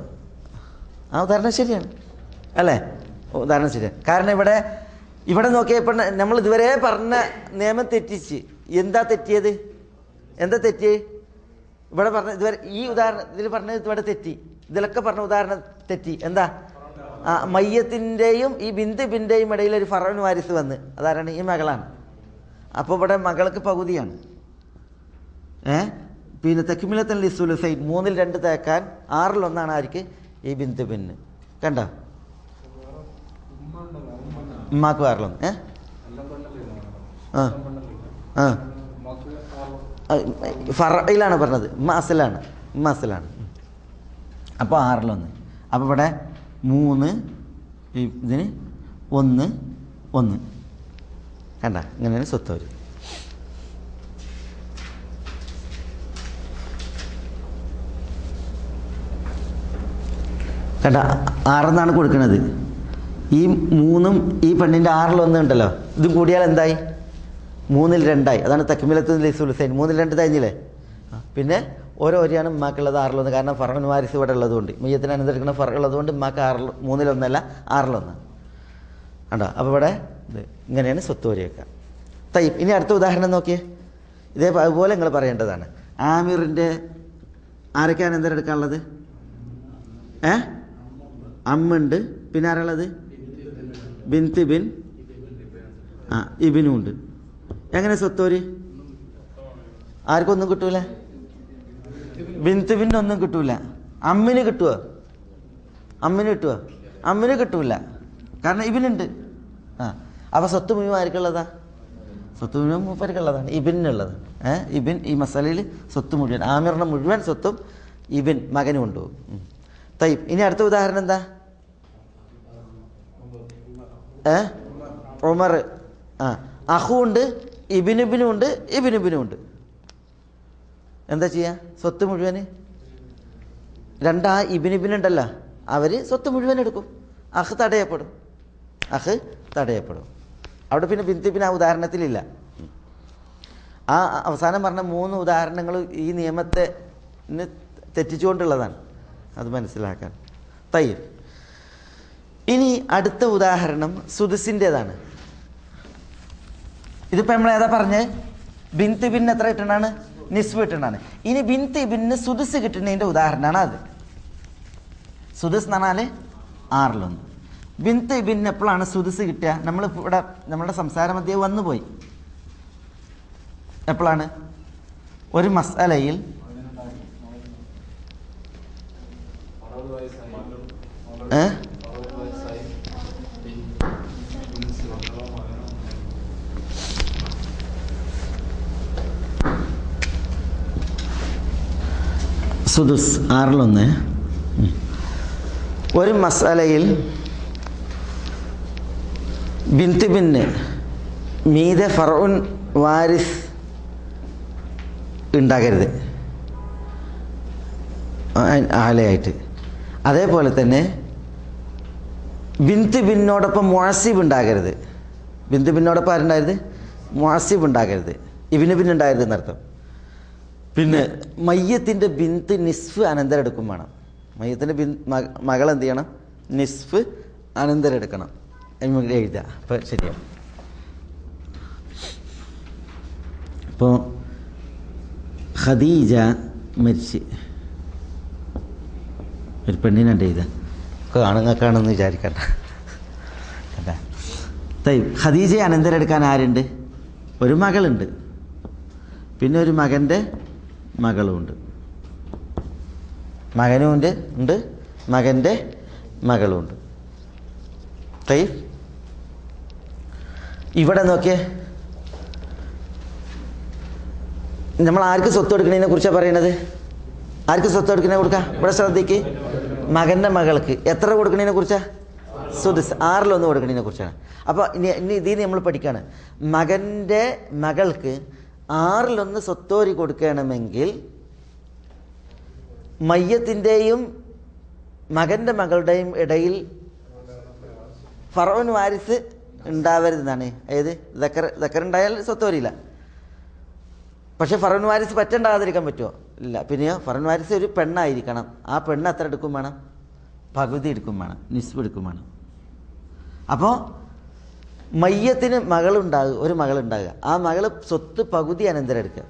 ആ ഉദാഹരണം ശരിയാണ് അല്ലേ? ഉദാഹരണം ശരിയാണ്. കാരണം ഇവിടെ നോക്കിയപ്പോൾ നമ്മൾ ഇതുവരെ പറഞ്ഞ നിയമം തെറ്റിച്ച്. എന്താ തെറ്റിയത്? ഇവിടെ പറഞ്ഞ ഇതുവരെ ഈ ഉദാഹരണം ഇതിൽ പറഞ്ഞത് ഇവിടെ തെറ്റി. ഇതിലൊക്കെ പറഞ്ഞ ഉദാഹരണം തെറ്റി. എന്താ? മയ്യത്തിൻ്റെയും ഈ ബിന്തുബിൻ്റെയും ഇടയിൽ ഒരു ഫറഉൻ വാരിസ് വന്ന്, അതാരാണ്? ഈ മകളാണ്. അപ്പോൾ ഇവിടെ മകൾക്ക് പകുതിയാണ്. പിന്നെ തക്മിലത്തുൽ ലിസുലുസൈൻ, 3ൽ 2 തേക്കാൻ 6ൽ 1 ആർക്ക്? ഈ ബിന്തുബിന്. കണ്ടോ? ഉമ്മാക്ക് 6ൽ 1. ഫറയിലാണ് പറഞ്ഞത്, ഉമ്മ അസലാണ്. അപ്പോൾ 6ൽ 1. അപ്പോൾ ഇവിടെ 3, ഇതിന് 1, 1 കണ്ട. ഇങ്ങനെയാണ് സ്വത്ത് വരും. കണ്ട, 6 കൊടുക്കുന്നത്. ഈ 3ഉം ഈ പെണ്ണിൻ്റെ 6ൽ 1 ഉണ്ടല്ലോ, ഇതും കൂടിയാൽ എന്തായി? 3ൽ 2 ആയി. അതാണ് തക്മിലത്തുൽ ലിസുലുസൈൻ. 3ൽ 2 തേഞ്ഞില്ലേ? പിന്നെ ഓരോ ഒരിയാണ് ഉമ്മാക്കുള്ളത് 6ൽ 1. കാരണം ഫറഉൻ വാരിസ് ഇവിടെ ഉള്ളതുകൊണ്ട്, മയ്യത്തിന് അനുസരിക്കുന്ന ഫറ ഉള്ളതുകൊണ്ട് ഉമ്മാക്ക് 3ൽ 1 അല്ല 6ൽ 1 കണ്ടോ? അപ്പോൾ ഇവിടെ ഇങ്ങനെയാണ് സ്വത്ത് വരിക. ഇനി അടുത്ത ഉദാഹരണം നോക്കിയേ. അതുപോലെ നിങ്ങൾ പറയേണ്ടതാണ്. ആമിറിൻ്റെ ആരൊക്കെയാണ് അനന്തരം എടുക്കാനുള്ളത്? അമ്മുണ്ട്, പിന്നെ ആരുള്ളത്? ബിൻതിബിൻ, ഇബിനും ഉണ്ട്. എങ്ങനെ സ്വത്തോര്? ആർക്കൊന്നും കിട്ടൂല? ബിൻതിബിന് ഒന്നും കിട്ടൂല. അമ്മിന് കിട്ടുമോ? അമ്മിന് കിട്ടൂല, കാരണം ഇബിനുണ്ട്. അപ്പോൾ സ്വത്ത് മുഴുവൻ ആർക്കുള്ളതാ? സ്വത്ത് മുഴുവൻ മൂപ്പർക്കുള്ളതാണ്, ഇബിനുള്ളത്. ഇബിൻ ഈ മസാലയിൽ സ്വത്ത് മുഴുവൻ, ആമിറിൻ്റെ മുഴുവൻ സ്വത്തും ഇബിൻ മകന് കൊണ്ടുപോകും. ഇനി അടുത്ത ഉദാഹരണം എന്താ? ഉമർ. അഹു ഉണ്ട്, ഇബിനുബിനും ഉണ്ട്, ഇബിനുബിനും. എന്താ ചെയ്യുക? സ്വത്ത് മുഴുവന് 2 ഇബിനുബിനുണ്ടല്ലോ, അവർ സ്വത്ത് മുഴുവൻ എടുക്കും. അഹ് തടയപ്പെടും. അവിടെ പിന്നെ ബിന്തുബിൻ ആ ഉദാഹരണത്തിലില്ല. ആ അവസാനം പറഞ്ഞ 3 ഉദാഹരണങ്ങൾ ഈ നിയമത്തെ തെറ്റിച്ചുകൊണ്ടുള്ളതാണ്. അത് മനസ്സിലാക്കാൻ. തയ്യൽ. ഇനി അടുത്ത ഉദാഹരണം സുദുസിൻ്റെതാണ്. ഇതിപ്പോൾ നമ്മൾ ഏതാ പറഞ്ഞത്? ബിന്ത് ഇബിന് എത്ര കിട്ടണാണ്? നിസ്ഫ് കിട്ടണാണ്. ഇനി ബിന്ത് ഇബിന് സുദുസ് കിട്ടുന്നതിൻ്റെ ഉദാഹരണമാണ് അത്. സുദുസ് എന്ന് പറഞ്ഞാൽ 6/1. ബിന്ത് ഇബിന് എപ്പോഴാണ് സുദുസ് കിട്ടുക? നമ്മൾ ഇവിടെ നമ്മളുടെ സംസാര മധ്യേ വന്നുപോയി. എപ്പോഴാണ്? ഒരു മസ്അലയിൽ സുദുസ് 6/1. ഒരു മസ്അലയിൽ ബിന്ത് ബിന് മീതെ ഫർഉൻ വാരിസ് ഉണ്ടാകരുത് ആലയായിട്ട്. അതേപോലെ തന്നെ ബിന്ത് ബിന്നോടൊപ്പം മുഅസ്സിബ് ഉണ്ടാകരുത്. ബിന്ത് ബിന്നോടൊപ്പം ആരുണ്ടായത്? മുഅസ്സിബ് ഉണ്ടാകരുത്. ഇബ്നു ബിൻ ഉണ്ടാകരുത് എന്നർത്ഥം. പിന്നെ മയ്യത്തിൻ്റെ ബിന്ത് നിസ്ഫ് അനന്തരം എടുക്കും വേണം. മയ്യത്തിൻ്റെ മകൾ എന്ത് ചെയ്യണം? നിസ്ഫ് അനന്തരം എടുക്കണം. എഴുതുക. അപ്പോൾ ശരിയാവും. അപ്പോൾ ഖദീജ മരിച്ച് ഒരു പെണ്ണിനുണ്ട് എഴുതുക. ആണുങ്ങൾക്കാണെന്ന് വിചാരിക്കണ്ട. ഖദീജയെ അനന്തരം എടുക്കാൻ ആരുണ്ട്? ഒരു മകളുണ്ട്, പിന്നെ ഒരു മകൻ്റെ മകളുമുണ്ട്. മകനുമുണ്ട് ഉണ്ട്, മകൻ്റെ മകളുമുണ്ട്. ഇവിടെ നോക്കിയേ, നമ്മൾ ആർക്ക് സ്വത്ത് കൊടുക്കുന്നതിനെ കുറിച്ചാണ് പറയണത്? ആർക്ക് സ്വത്ത് കൊടുക്കുന്നതിനെ കൊടുക്കാം? ഇവിടെ ശ്രദ്ധിക്ക്. മകൻ്റെ മകൾക്ക് എത്ര കൊടുക്കുന്നതിനെ കുറിച്ചാണ്? സുദുസ് 6/1 കൊടുക്കുന്നതിനെ കുറിച്ചാണ്. അപ്പോൾ ഇനി ഇതിൽ നമ്മൾ പഠിക്കുകയാണ്. മകൻ്റെ മകൾക്ക് 6/1 സ്വത്തോരി കൊടുക്കണമെങ്കിൽ മയ്യത്തിൻ്റെയും മകൻ്റെ മകളുടെയും ഇടയിൽ ഫർഉൻ വാരിസ് ഉണ്ടാവരുതെന്നാണ്. ഏത്? ദക്കറുണ്ടായാൽ സ്വത്തോരിയില്ല. പക്ഷെ ഫർഉൻ വാരിസ് പറ്റുണ്ടാകാതിരിക്കാൻ പറ്റുമോ? ഇല്ല. പിന്നെയോ ഫർഉൻ വാരിസ് ഒരു പെണ്ണായിരിക്കണം. ആ പെണ്ണ് എത്ര എടുക്കും വേണം? പകുതി എടുക്കും വേണം, നിസ്ബ് എടുക്കും വേണം. അപ്പോൾ മയ്യത്തിന് മകളുണ്ടാകുക, ഒരു മകളുണ്ടാകുക. ആ മകൾ സ്വത്ത് പകുതി അനന്തരം എടുക്കുക.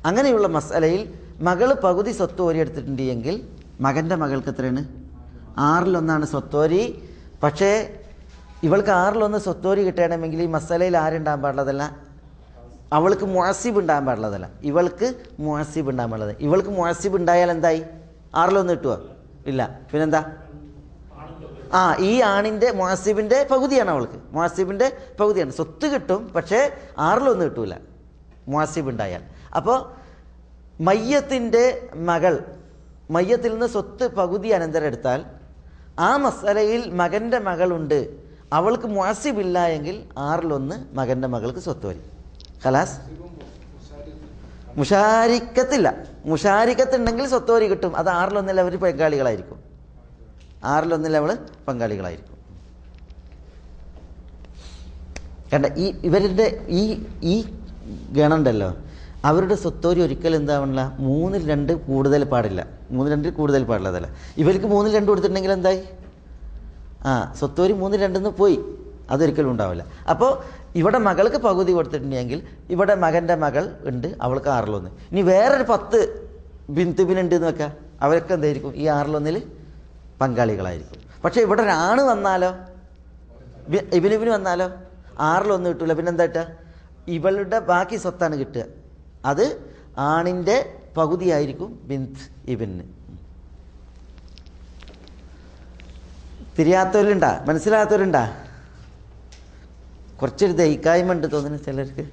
അങ്ങനെയുള്ള മസ്അലയിൽ മകൾ പകുതി സ്വത്ത് ഓരി എടുത്തിട്ടുണ്ട് എങ്കിൽ മകൻ്റെ മകൾക്ക് എത്രയാണ്? 6/1 സ്വത്തോരി. പക്ഷേ ഇവൾക്ക് 6/1 സ്വത്തോരി കിട്ടണമെങ്കിൽ ഈ മസ്അലയിൽ ആരുണ്ടാകാൻ പാടുള്ളതല്ല? അവൾക്ക് മുഅസ്സിബ് ഉണ്ടാകാൻ പാടുള്ളതല്ല. ഇവൾക്ക് മുഅസ്സിബ് ഉണ്ടാകാൻ പാടുള്ളത്. ഇവൾക്ക് മുഅസ്സിബ് ഉണ്ടായാൽ എന്തായി? 6/1 കിട്ടുമോ? ഇല്ല. പിന്നെന്താ? ഈ ആണിൻ്റെ മുഅസ്സിബിൻ്റെ പകുതിയാണ് അവൾക്ക്. മുഅസ്സിബിൻ്റെ പകുതിയാണ്. സ്വത്ത് കിട്ടും, പക്ഷേ 6/1 കിട്ടൂല മുഅസ്സിബ് ഉണ്ടായാൽ. അപ്പോൾ മയ്യത്തിൻ്റെ മകൾ മയ്യത്തിൽ നിന്ന് സ്വത്ത് പകുതി അനന്തരം എടുത്താൽ ആ മസ്അലയിൽ മകൻ്റെ മകളുണ്ട്, അവൾക്ക് മുഅസ്സിബ് ഇല്ല എങ്കിൽ 6/1 മകൻ്റെ മകൾക്ക് സ്വത്ത് വരും. ഖലാസ്. മുഷാരിക്കത്തില്ല. മുഷാരിക്കത്തുണ്ടെങ്കിൽ സ്വത്തോരി കിട്ടും. അത് 6/1 അവർ പങ്കാളികളായിരിക്കും. 6/1 അവൾ പങ്കാളികളായിരിക്കും. കണ്ട, ഇവരുടെ ഈ ഗണമുണ്ടല്ലോ, അവരുടെ സ്വത്തോരി ഒരിക്കലും എന്താവണില്ല, 3/2 കൂടുതൽ പാടില്ല. 3/2 കൂടുതൽ പാടില്ലതല്ല. ഇവർക്ക് 3/2 കൊടുത്തിട്ടുണ്ടെങ്കിൽ എന്തായി? സ്വത്തോരി 3/2 പോയി. അതൊരിക്കലും ഉണ്ടാവില്ല. അപ്പോൾ ഇവിടെ മകൾക്ക് പകുതി കൊടുത്തിട്ടുണ്ടെങ്കിൽ ഇവിടെ മകൻ്റെ മകൾ ഉണ്ട്, അവൾക്ക് 6/1. ഇനി വേറൊരു 10 ബിന്ത് ബിനുണ്ട് എന്ന് വെക്കാം, അവരൊക്കെ എന്തായിരിക്കും? ഈ 6/1 പങ്കാളികളായിരിക്കും. പക്ഷേ ഇവിടെ ഒരാണ് വന്നാലോ, ഇബിന് വന്നാലോ 6/1 കിട്ടൂല. പിന്നെന്താ കിട്ടുക? ഇവളുടെ ബാക്കി സ്വത്താണ് കിട്ടുക. അത് ആണിൻ്റെ പകുതിയായിരിക്കും ബിന്ത് ഇബിന്. തിരിയാത്തവരുണ്ടാ? മനസ്സിലാകാത്തവരുണ്ടാ? കുറച്ചൊരു ദഹിക്കായ്മ ഉണ്ട് തോന്നുന്നു ചിലർക്ക്.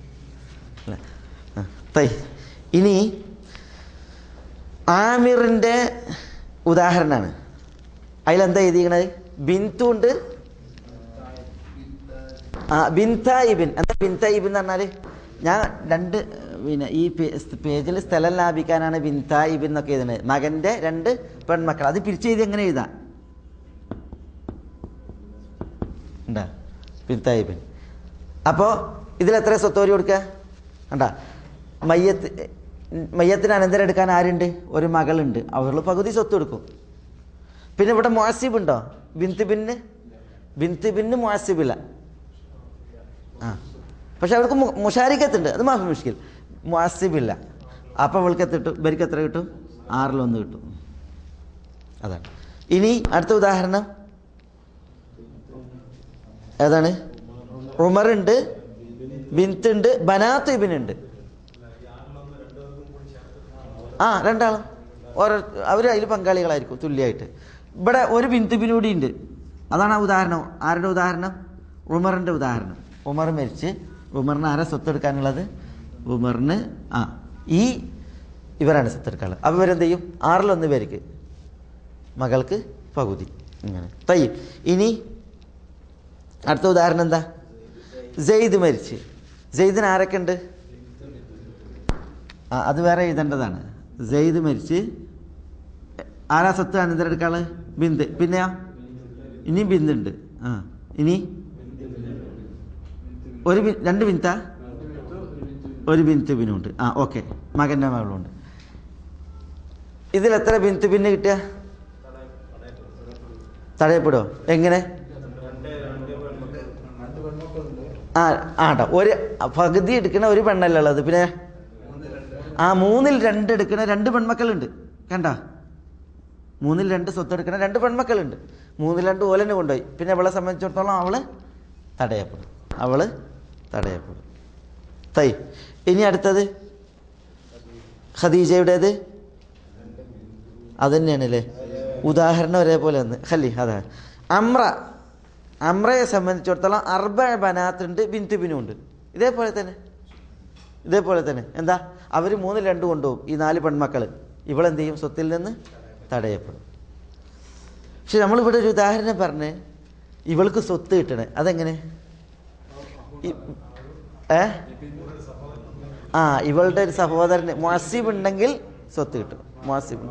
ഇനി ആമിറിൻ്റെ ഉദാഹരണമാണ്. അതിലെന്താ എഴുതിക്കണത്? ബിന്തുണ്ട്, ബിന്തായിബിൻ. എന്താ ബിന്തായിബിൻ എന്ന് പറഞ്ഞാൽ, ഞാൻ പിന്നെ ഈ പേജിൽ സ്ഥലം ലാഭിക്കാനാണ് ബിന്തായിബിൻ എന്നൊക്കെ എഴുതുന്നത്. മകൻ്റെ 2 പെൺമക്കൾ. അത് പിരിച്ചെഴുതി എങ്ങനെ എഴുതാം? ഉണ്ടാ ബിന്തായിബിൻ. അപ്പോൾ ഇതിലെത്ര സ്വത്തോരി കൊടുക്കുക? കണ്ടാ, മയ്യത്തിന് അനന്തരം എടുക്കാൻ ആരുണ്ട്? ഒരു മകളുണ്ട്, അവൾ പകുതി സ്വത്ത് കൊടുക്കും. പിന്നെ ഇവിടെ മുഅസ്സിബ് ഉണ്ടോ? ബിന്ത് ബിന്ന് മുഅസ്സിബില്ല. പക്ഷെ അവർക്ക് മുഷാരിക്കത്തുണ്ട്, അത് മാഫി മുഷ്കിൽ. മുഅസ്സിബില്ല. അപ്പം അവൾക്ക് ഇവർക്ക് എത്ര കിട്ടും? 6-1 കിട്ടും. അതാണ്. ഇനി അടുത്ത ഉദാഹരണം ഏതാണ്? ഉമറുണ്ട്, ബിന്തുണ്ട്, ബനാത്ത് ഇബിനുണ്ട്. രണ്ടാളും ഓരോ അവർ അതിൽ പങ്കാളികളായിരിക്കും തുല്യമായിട്ട്. ഇവിടെ ഒരു ബിന്ത് ബിനൂടി ഉണ്ട്. അതാണ് ആ ഉദാഹരണം. ആരുടെ ഉദാഹരണം? ഉമറിൻ്റെ ഉദാഹരണം. ഉമർ മരിച്ച് ഉമറിന് ആരാ സ്വത്തെടുക്കാനുള്ളത്? ഉമറിന് ഇവരാണ് സ്വത്തെടുക്കാനുള്ളത്. അപ്പോൾ ഇവരെന്ത് ചെയ്യും? 6-1 പേർക്ക്, മകൾക്ക് പകുതി. ഇങ്ങനെ തയ്യും. ഇനി അടുത്ത ഉദാഹരണം എന്താ? സെയ്ദ് മരിച്ച്. സെയ്ദിന് ആരൊക്കെ ഉണ്ട്? അത് വേറെ എഴുതേണ്ടതാണ്. സെയ്ദ് മരിച്ച് ആരാ സ്വത്ത് അനന്തരം എടുക്കാള്? ബിന്ത്. പിന്നെയാ ഇനിയും ബിന്തുണ്ട്. ഇനി രണ്ട് ബിന്താ? ഒരു ബിന്ത് ബിനുണ്ട്. ഓക്കെ, മകൻ്റെ മകളുണ്ട്. ഇതിൽ എത്ര ബിന്ത് ബിന്ന് കിട്ടുക? തടയപ്പെടുമോ? എങ്ങനെ? കേട്ടോ, ഒരു പകുതി എടുക്കണ ഒരു പെണ്ണല്ല ഉള്ളത്. പിന്നെ 3/2 എടുക്കണ 2 പെൺമക്കളുണ്ട്. കണ്ട, 3/2 സ്വത്ത് എടുക്കണ 2 പെൺമക്കളുണ്ട്. 3/2 ഓലന്നെ കൊണ്ടുപോയി. പിന്നെ അവളെ സംബന്ധിച്ചിടത്തോളം അവള് തടയപ്പെടും. ഇനി അടുത്തത് ഖദീജയുടേത്. അത് തന്നെയാണല്ലേ ഉദാഹരണം ഒരേപോലെ ഒന്ന്. അതാണ് അമ്രയെ സംബന്ധിച്ചിടത്തോളം 4 ബനാത്തുണ്ട്, ബിന്ത് ബിനുണ്ട്. ഇതേപോലെ തന്നെ എന്താ, അവർ 3/2 കൊണ്ടുപോകും. ഈ 4 പെൺമക്കൾ ഇവളെന്ത് ചെയ്യും? സ്വത്തിൽ നിന്ന് തടയപ്പെടും. പക്ഷെ നമ്മളിവിടെ ഒരു ഉദാഹരണം പറഞ്ഞ് ഇവൾക്ക് സ്വത്ത് കിട്ടണേ. അതെങ്ങനെ? ഇവളുടെ ഒരു സഹോദരന് മുഅസ്സിബ് ഉണ്ടെങ്കിൽ സ്വത്ത് കിട്ടും. മുഅസ്സിബ്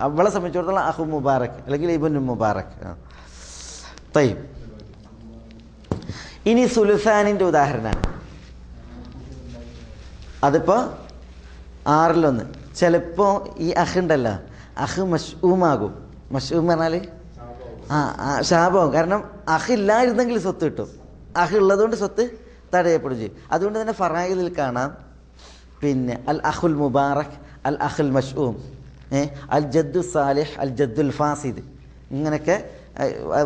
അവളെ സംബന്ധിച്ചിടത്തോളം അഹു മുബാറക് അല്ലെങ്കിൽ ഇബ്നു മുബാറക്. തയ്യിബ്. ഇനി സുലുസാനിൻ്റെ ഉദാഹരണമാണ്. അതിപ്പോൾ 6-1. ചിലപ്പോൾ ഈ ഉണ്ടല്ലോ, മഷ്ഊമാകും. മഷ്ഊം പറഞ്ഞാൽ ശാപമാകും. കാരണം ഇല്ലായിരുന്നെങ്കിൽ സ്വത്ത് കിട്ടും. ഉള്ളതുകൊണ്ട് സ്വത്ത് തടയപ്പെടും ചെയ്യും. അതുകൊണ്ട് തന്നെ ഫറായിദിൽ കാണാം, പിന്നെ അൽ അഖുൽ മുബാറക്, അൽ അഖുൽ മഷ്ഊം, അൽ ജദ്ദു സാലിഹ്, അൽ ജദ്ദുൽ ഫാസിദ്, ഇങ്ങനെയൊക്കെ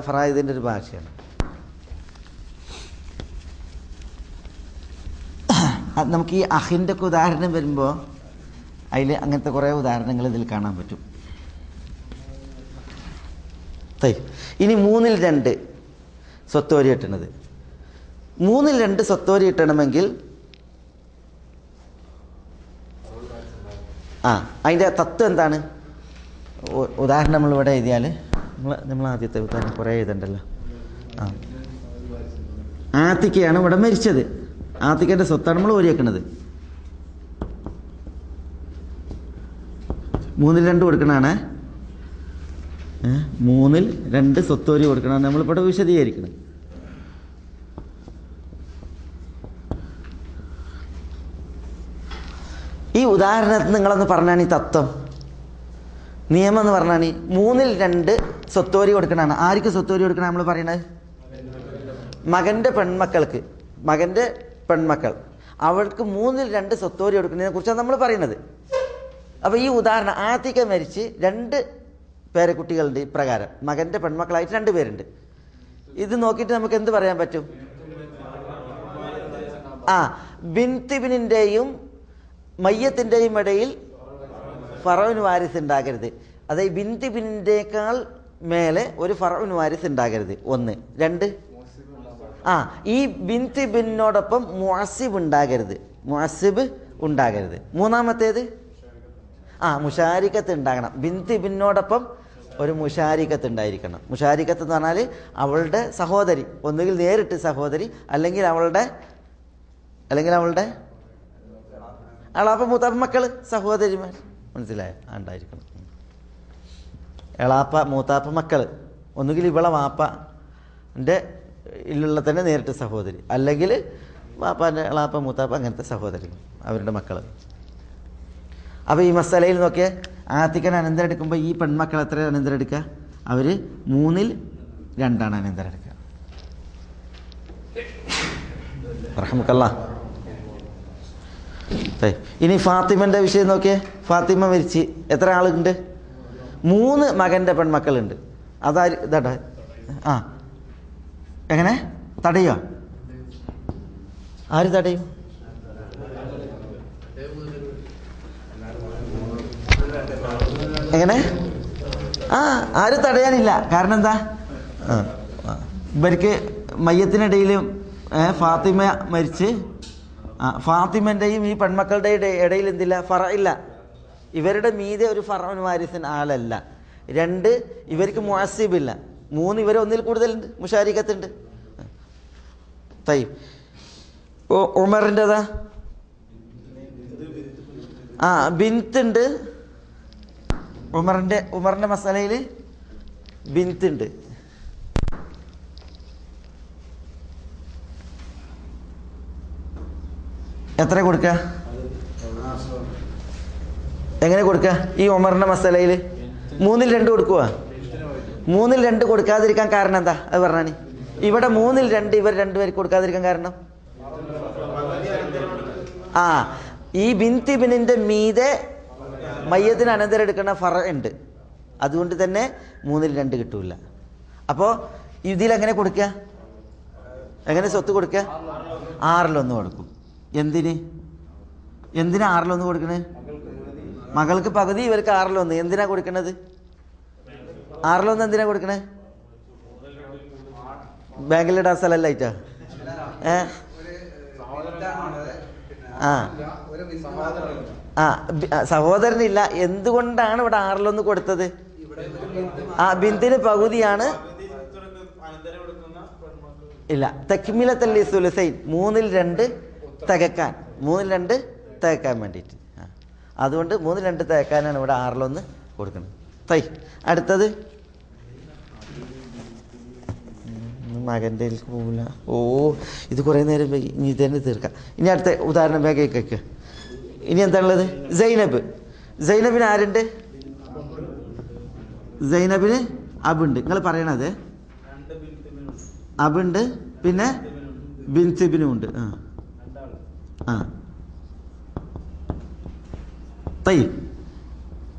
ഫറായിദിൻ്റെ ഒരു ഭാഷയാണ്. നമുക്ക് ഈ അഹിൻ്റെ ഒക്കെ ഉദാഹരണം വരുമ്പോൾ അതിൽ അങ്ങനത്തെ കുറേ ഉദാഹരണങ്ങൾ ഇതിൽ കാണാൻ പറ്റും. ഇനി 3/2 സ്വത്തോരി കിട്ടണത്. 3/2 സ്വത്തോരി കിട്ടണമെങ്കിൽ അതിൻ്റെ തത്വം എന്താണ്? ഉദാഹരണം നമ്മളിവിടെ എഴുതിയാൽ നമ്മൾ ആദ്യത്തെ ഉദാഹരണം കുറേ എഴുതണ്ടല്ലോ. ആത്തിക്കയാണ് ഇവിടെ മരിച്ചത്. ആത്തിക്കൻ്റെ സ്വത്താണ് നമ്മൾ ഓരി വെക്കണത്. 3/2 കൊടുക്കണതാണ്. 3/2 സ്വത്തോരി കൊടുക്കണം. നമ്മളിവിടെ വിശദീകരിക്കണം. ഈ ഉദാഹരണത്തിന് നിങ്ങളൊന്ന് പറഞ്ഞാണ് ഈ തത്വം, നിയമം എന്ന് പറഞ്ഞാണ് 3/2 സ്വത്തോരി കൊടുക്കണതാണ്. ആർക്ക് സ്വത്തോരി കൊടുക്കണം? നമ്മൾ പറയണത് മകൻ്റെ പെൺമക്കൾ അവൾക്ക് 3/2 സ്വത്തോരി കൊടുക്കുന്നതിനെ കുറിച്ചാണ് നമ്മൾ പറയുന്നത്. അപ്പോൾ ഈ ഉദാഹരണം, ആത്തിക്ക മരിച്ച് 2 പേരക്കുട്ടികളുണ്ട്. ഇപ്രകാരം മകൻ്റെ പെൺമക്കളായിട്ട് 2 പേരുണ്ട്. ഇത് നോക്കിയിട്ട് നമുക്ക് എന്ത് പറയാൻ പറ്റും? ബിന്തിബിനിൻ്റെയും മയ്യത്തിൻ്റെയും ഇടയിൽ ഫറഉൻ വാരിസ് ഉണ്ടാകരുത്. അതായത് ബിന്തിബിനിൻ്റെക്കാൾ മേലെ ഒരു ഫറഉൻ വാരിസ് ഉണ്ടാകരുത്. 1. 2, ഈ ബിന്തിബിനോടൊപ്പം മുഅസ്സിബ് ഉണ്ടാകരുത്. മൂന്നാമത്തേത് മുഷാരിക്കത്ത് ഉണ്ടാകണം. ബിന്തിബിനോടൊപ്പം ഒരു മുഷാരിക്കത്ത് ഉണ്ടായിരിക്കണം. മുഷാരിക്കത്ത് എന്ന് പറഞ്ഞാൽ അവളുടെ സഹോദരി, ഒന്നുകിൽ നേരിട്ട് സഹോദരി, അല്ലെങ്കിൽ അവളുടെ എളാപ്പ മൂത്താപ്പ മക്കൾ, സഹോദരിമാർ, മനസ്സിലായോ? ഉണ്ടായിരിക്കണം. എളാപ്പ മൂത്താപ്പ മക്കൾ, ഒന്നുകിൽ ഇവളെ വാപ്പൻ്റെ ഇല്ലുള്ള തന്നെ നേരിട്ട് സഹോദരി, അല്ലെങ്കിൽ വാപ്പാൻ്റെ എളാപ്പ മൂത്താപ്പ അങ്ങനത്തെ സഹോദരങ്ങൾ അവരുടെ മക്കൾ. അപ്പോൾ ഈ മസാലയിൽ നോക്കിയാൽ ആത്തിക്കൻ അനന്തരം എടുക്കുമ്പോൾ ഈ പെൺമക്കൾ എത്ര അനന്തരം എടുക്കുക? അവർ 2/3 അനന്തരം എടുക്കുക. റഹ്മക്കല്ലാ. ഇനി ഫാത്തിമൻ്റെ വിഷയം നോക്കിയേ. ഫാത്തിമ മരിച്ച് എത്ര ആളുണ്ട്? 3 മകൻ്റെ പെൺമക്കളുണ്ട്. അതാര് ഇതാ ആ എങ്ങനെ തടയുക? ആര് തടയും? എങ്ങനെ? ആരും തടയാനില്ല. കാരണം എന്താ? ഇവർക്ക് മയ്യത്തിനിടയിൽ ഫാത്തിമ മരിച്ച് ഫാത്തിമൻ്റെയും ഈ പെൺമക്കളുടെ ഇടയിൽ എന്തില്ല? ഫറ ഇല്ല. ഇവരുടെ മീതെ ഒരു ഫറഉൻ വാരിസൻ ആളല്ല. 2 ഇവർക്ക് മുഅസ്സിബില്ല. 3 ഇവർ ഒന്നിൽ കൂടുതലുണ്ട്, മുശാരിക്കത്തുണ്ട്. തയ്യ് ഉമറിൻ്റെതാ ബിന്തുണ്ട്. ഉമറിൻ്റെ മസാലയിൽ ബിന്തുണ്ട്. എത്ര കൊടുക്കുക? എങ്ങനെ കൊടുക്കുക? ഈ ഉമറിൻ്റെ മസാലയിൽ 3/2 കൊടുക്കുക. 3/2 കൊടുക്കാതിരിക്കാൻ കാരണം എന്താ? അത് പറഞ്ഞാൽ ഇവിടെ 3/2 ഇവർ 2 പേർക്ക് കൊടുക്കാതിരിക്കാൻ കാരണം ഈ ബിന്ത് ബിനിൻ്റെ മീതെ മയ്യത്തിന് അനന്തരം എടുക്കുന്ന ഫറ ഉണ്ട്. അതുകൊണ്ട് തന്നെ 3/2 കിട്ടൂല. അപ്പോൾ ഇതിലെങ്ങനെ കൊടുക്കുക? എങ്ങനെ സ്വത്ത് കൊടുക്കുക? 6/1 കൊടുക്കും. എന്തിനാ 6/1 കൊടുക്കണേ? മകൾക്ക് പകുതി, ഇവർക്ക് 6/1. എന്തിനാ കൊടുക്കണത്? 6/1 എന്തിനാ കൊടുക്കണേ? ബാങ്കിലിടാൻ സ്ഥലമല്ലായിട്ടാ? സഹോദരനില്ല. എന്തുകൊണ്ടാണ് ഇവിടെ 6/1 കൊടുത്തത്? ബിന്തിന് പകുതിയാണ്. ഇല്ല, തക്മിലത്തല്ലി സുലസൈൻ 3/2 തികക്കാൻ, 3/2 തികക്കാൻ വേണ്ടിയിട്ട്. അതുകൊണ്ട് 3/2 തികക്കാനാണ് ഇവിടെ 6/1 കൊടുക്കുന്നത്. അടുത്തത് മകൻ്റെ പോകില്ല. ഇത് കുറേ നേരം ഇനി ഇതന്നെ തീർക്കാം. ഇനി അടുത്ത ഉദാഹരണം വേഗം കേൾക്കുക. ഇനി എന്താണുള്ളത്? സൈനബിന് ആരുണ്ട്? സൈനബിന് അബുണ്ട്. നിങ്ങൾ പറയണത് അബുണ്ട്, പിന്നെ ബിൻസിബിനും ഉണ്ട്.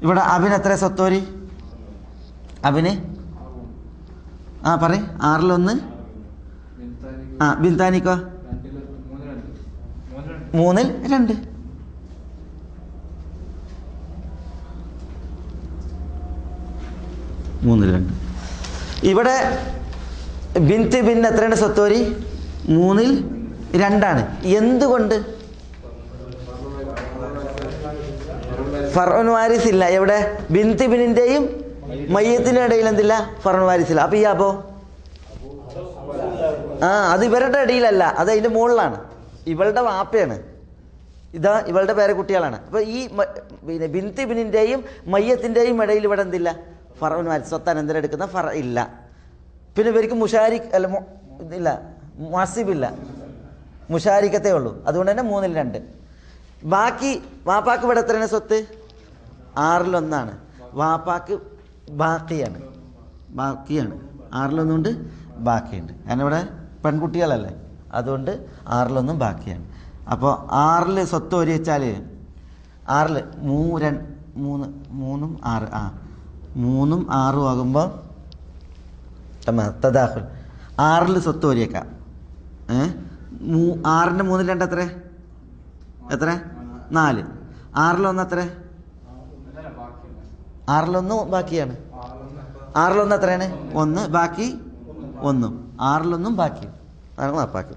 ഇവിടെ അബിന് എത്ര സ്വത്തോരി? അബിന് പറയും 6/1. ബിന്താനിക്കോ? 3/2. ഇവിടെ ബിന്ത് ബിൻ എത്രയാണ് സ്വത്തോരി? 3/2. എന്തുകൊണ്ട്? ഫർഉൻ വാരിസ് ഇല്ല. എവിടെ? ബിന്ത് ബിനിൻ്റെയും മയ്യത്തിൻ്റെ ഇടയിൽ എന്തില്ല? ഫർഉൻ വാരിസ് ഇല്ല. അപ്പോൾ അത് ഇവരുടെ ഇടയിലല്ല, അത് അതിൻ്റെ മുകളിലാണ്. ഇവളുടെ വാപ്പയാണ്. ഇതാ ഇവളുടെ പേരക്കുട്ടികളാണ്. അപ്പോൾ ഈ പിന്നെ ബിന്ത് ബിനിൻ്റെയും മയ്യത്തിൻ്റെയും ഇടയിൽ ഇവിടെ എന്തില്ല? ഫർഉൻ വാരിസ്, സ്വത്ത് അനന്തരം എടുക്കുന്ന ഫറ ഇല്ല. പിന്നെ ഇവർക്ക് മുഷാരിക് അല്ല ഇതില്ല, മുഅസ്സിബില്ല, മുഷാരിക്കത്തേ ഉള്ളൂ. അതുകൊണ്ട് തന്നെ 3/2. ബാക്കി വാപ്പാക്ക് ഇവിടെ എത്രയാണ് സ്വത്ത്? 6/1. വാപ്പാക്ക് ബാക്കിയാണ്. 6/1 കൊണ്ട് ബാക്കിയുണ്ട്. കാരണം ഇവിടെ പെൺകുട്ടികളല്ലേ, അതുകൊണ്ട് 6/1 ബാക്കിയാണ്. അപ്പോൾ 6 സ്വത്ത് ഒരു വെച്ചാൽ 6 3 6 3 6 ആകുമ്പോൾ തദാഖുൽ 6 സ്വത്ത് ഒരേക്കാം. 6ൻ്റെ 3/2 എത്ര? 4. 6/1 എത്ര? 6/1 ബാക്കിയാണ്. 6/1 എത്രയാണ്? 1. ബാക്കി 1. 6/1 ബാക്കി. അതാണ് വാപ്പാക്ക്.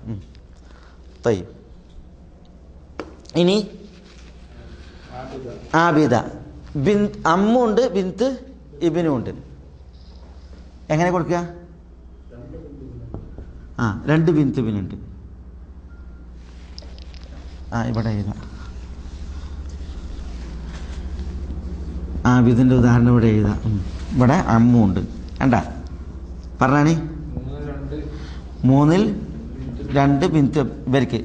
ഇനി ആബിദ അമ്മുണ്ട്, ബിന്ത് ഇബിനും ഉണ്ട്. എങ്ങനെ കൊടുക്കുക? 2 ബിന്ത് ഇബിനുണ്ട്. ഇവിടെ എഴുതാം. ആബിദിൻ്റെ ഉദാഹരണം ഇവിടെ എഴുതാം. ഇവിടെ അമ്മുണ്ട്. കണ്ട പറഞ്ഞാണി 3/2 ബിന്ത് ഇവർക്ക്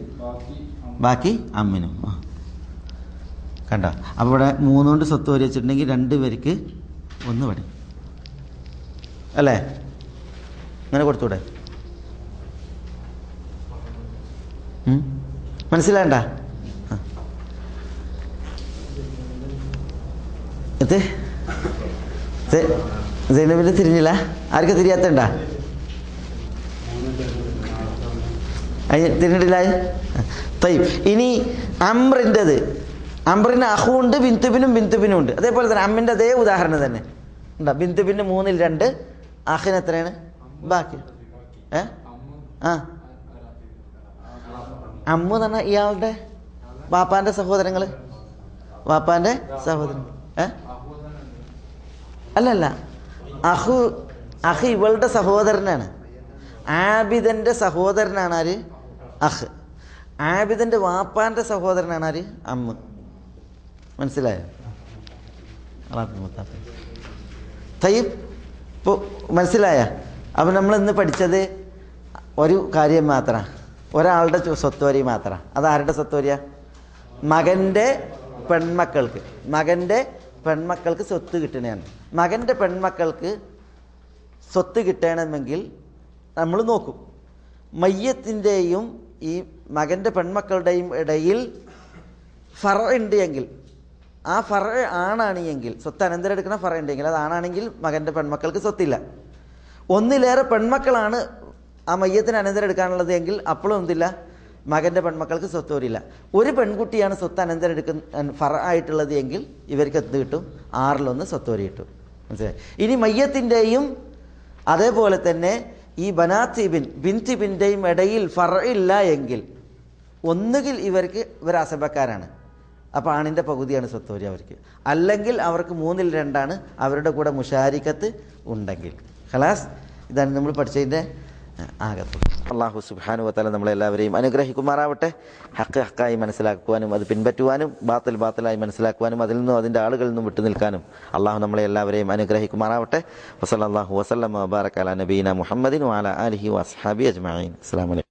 ബാക്കി അമ്മിനും. കണ്ടോ? അപ്പോൾ ഇവിടെ 3 കൊണ്ട് സ്വത്ത് വരി വെച്ചിട്ടുണ്ടെങ്കിൽ 2 പേർക്ക് 1 പടി അല്ലേ? അങ്ങനെ കൊടുത്തൂടെ? മനസ്സിലാണ്ട? ഇത് സൈനബിന് തിരിഞ്ഞില്ല? ആർക്കും തിരിയാത്തണ്ട? തിരിഞ്ഞിട്ടില്ല. ഇനി അമ്രിൻ്റെത്, അമ്രിന് അഹുണ്ട്, ബിന്തുബിനും ഉണ്ട്. അതേപോലെ തന്നെ അമ്മിൻ്റെ അതേ ഉദാഹരണം തന്നെ ഉണ്ടോ? ബിന്തുബിന് 3ൽ 2, അഹിന് എത്രയാണ് ബാക്കി? അമ്മു എന്ന് പറഞ്ഞാൽ ഇയാളുടെ വാപ്പാൻ്റെ സഹോദരങ്ങൾ, വാപ്പാൻ്റെ സഹോദരൻ. അല്ലല്ല, അഹ് ഇവളുടെ സഹോദരനാണ്. ആബിദൻ്റെ സഹോദരനാണ് ആര്? അഹ്. ആബിദൻ്റെ വാപ്പാൻ്റെ സഹോദരനാണ് ആര്? അമ്മ. മനസ്സിലായോ? ഇപ്പോൾ മനസ്സിലായ? അപ്പം നമ്മൾ ഇന്ന് പഠിച്ചത് ഒരു കാര്യം മാത്രമാണ്, ഒരാളുടെ സ്വത്ത് വരി മാത്രമാണ്. അതാരുടെ സ്വത്ത് വരിക? മകൻ്റെ പെൺമക്കൾക്ക് സ്വത്ത് കിട്ടണതാണ്. മകൻ്റെ പെൺമക്കൾക്ക് സ്വത്ത് കിട്ടണമെങ്കിൽ നമ്മൾ നോക്കും, മയ്യത്തിൻ്റെയും ഈ മകൻ്റെ പെൺമക്കളുടെയും ഇടയിൽ ഫറ ഉണ്ട് എങ്കിൽ, ആ ഫറ ആണാണ് എങ്കിൽ, സ്വത്ത് അനന്തരം എടുക്കുന്ന ഫറ ഉണ്ടെങ്കിൽ, അത് ആണാണെങ്കിൽ മകൻ്റെ പെൺമക്കൾക്ക് സ്വത്തില്ല. ഒന്നിലേറെ പെൺമക്കളാണ് ആ മയ്യത്തിന് അനന്തരം എടുക്കാനുള്ളത് എങ്കിൽ അപ്പോഴും എന്തില്ല, മകൻ്റെ പെൺമക്കൾക്ക് സ്വത്ത് വരില്ല. ഒരു പെൺകുട്ടിയാണ് സ്വത്ത് അനന്തരം എടുക്കുന്ന ഫറ ആയിട്ടുള്ളത് എങ്കിൽ ഇവർക്ക് എന്ത് കിട്ടും? 6-1 സ്വത്ത് വരി കിട്ടും. മനസ്സിലായി? ഇനി മയ്യത്തിൻ്റെയും അതേപോലെ തന്നെ ഈ ബിൻതിബിൻ്റെയും ഇടയിൽ ഫറ ഇല്ല എങ്കിൽ ഒന്നുകിൽ ഇവർ അസബക്കാരാണ്, അപ്പോൾ ആണിൻ്റെ പകുതിയാണ് സ്വത്ത് വരി അവർക്ക്. അല്ലെങ്കിൽ അവർക്ക് 3ൽ 2 അവരുടെ കൂടെ മുഷാരിക്കത്ത് ഉണ്ടെങ്കിൽ. ഖലാസ്, ഇതാണ് നമ്മൾ പഠിച്ചതിൻ്റെ ആകത്തുള്ളൂ. അല്ലാഹു സുബ്ഹാനഹു വ തആല നമ്മളെല്ലാവരെയും അനുഗ്രഹിക്കുമാറാവട്ടെ. ഹക്ക് ഹക്കായി മനസ്സിലാക്കുവാനും അത് പിൻപറ്റുവാനും ബാത്തിൽ ബാത്തിലായി മനസ്സിലാക്കുവാനും അതിൽ നിന്നും അതിൻ്റെ ആളുകളിൽ നിന്നും വിട്ടു നിൽക്കാനും അള്ളാഹു നമ്മളെ എല്ലാവരെയും അനുഗ്രഹിക്കുമാറാവട്ടെ. വസല്ലല്ലാഹു വസല്ലമ വബാറക അലാ നബീന മുഹമ്മദിൻ വഅലാ ആലിഹി വഅസ്ഹാബിഹി അജ്മഈൻ. അസ്സലാമു അലൈക്കും.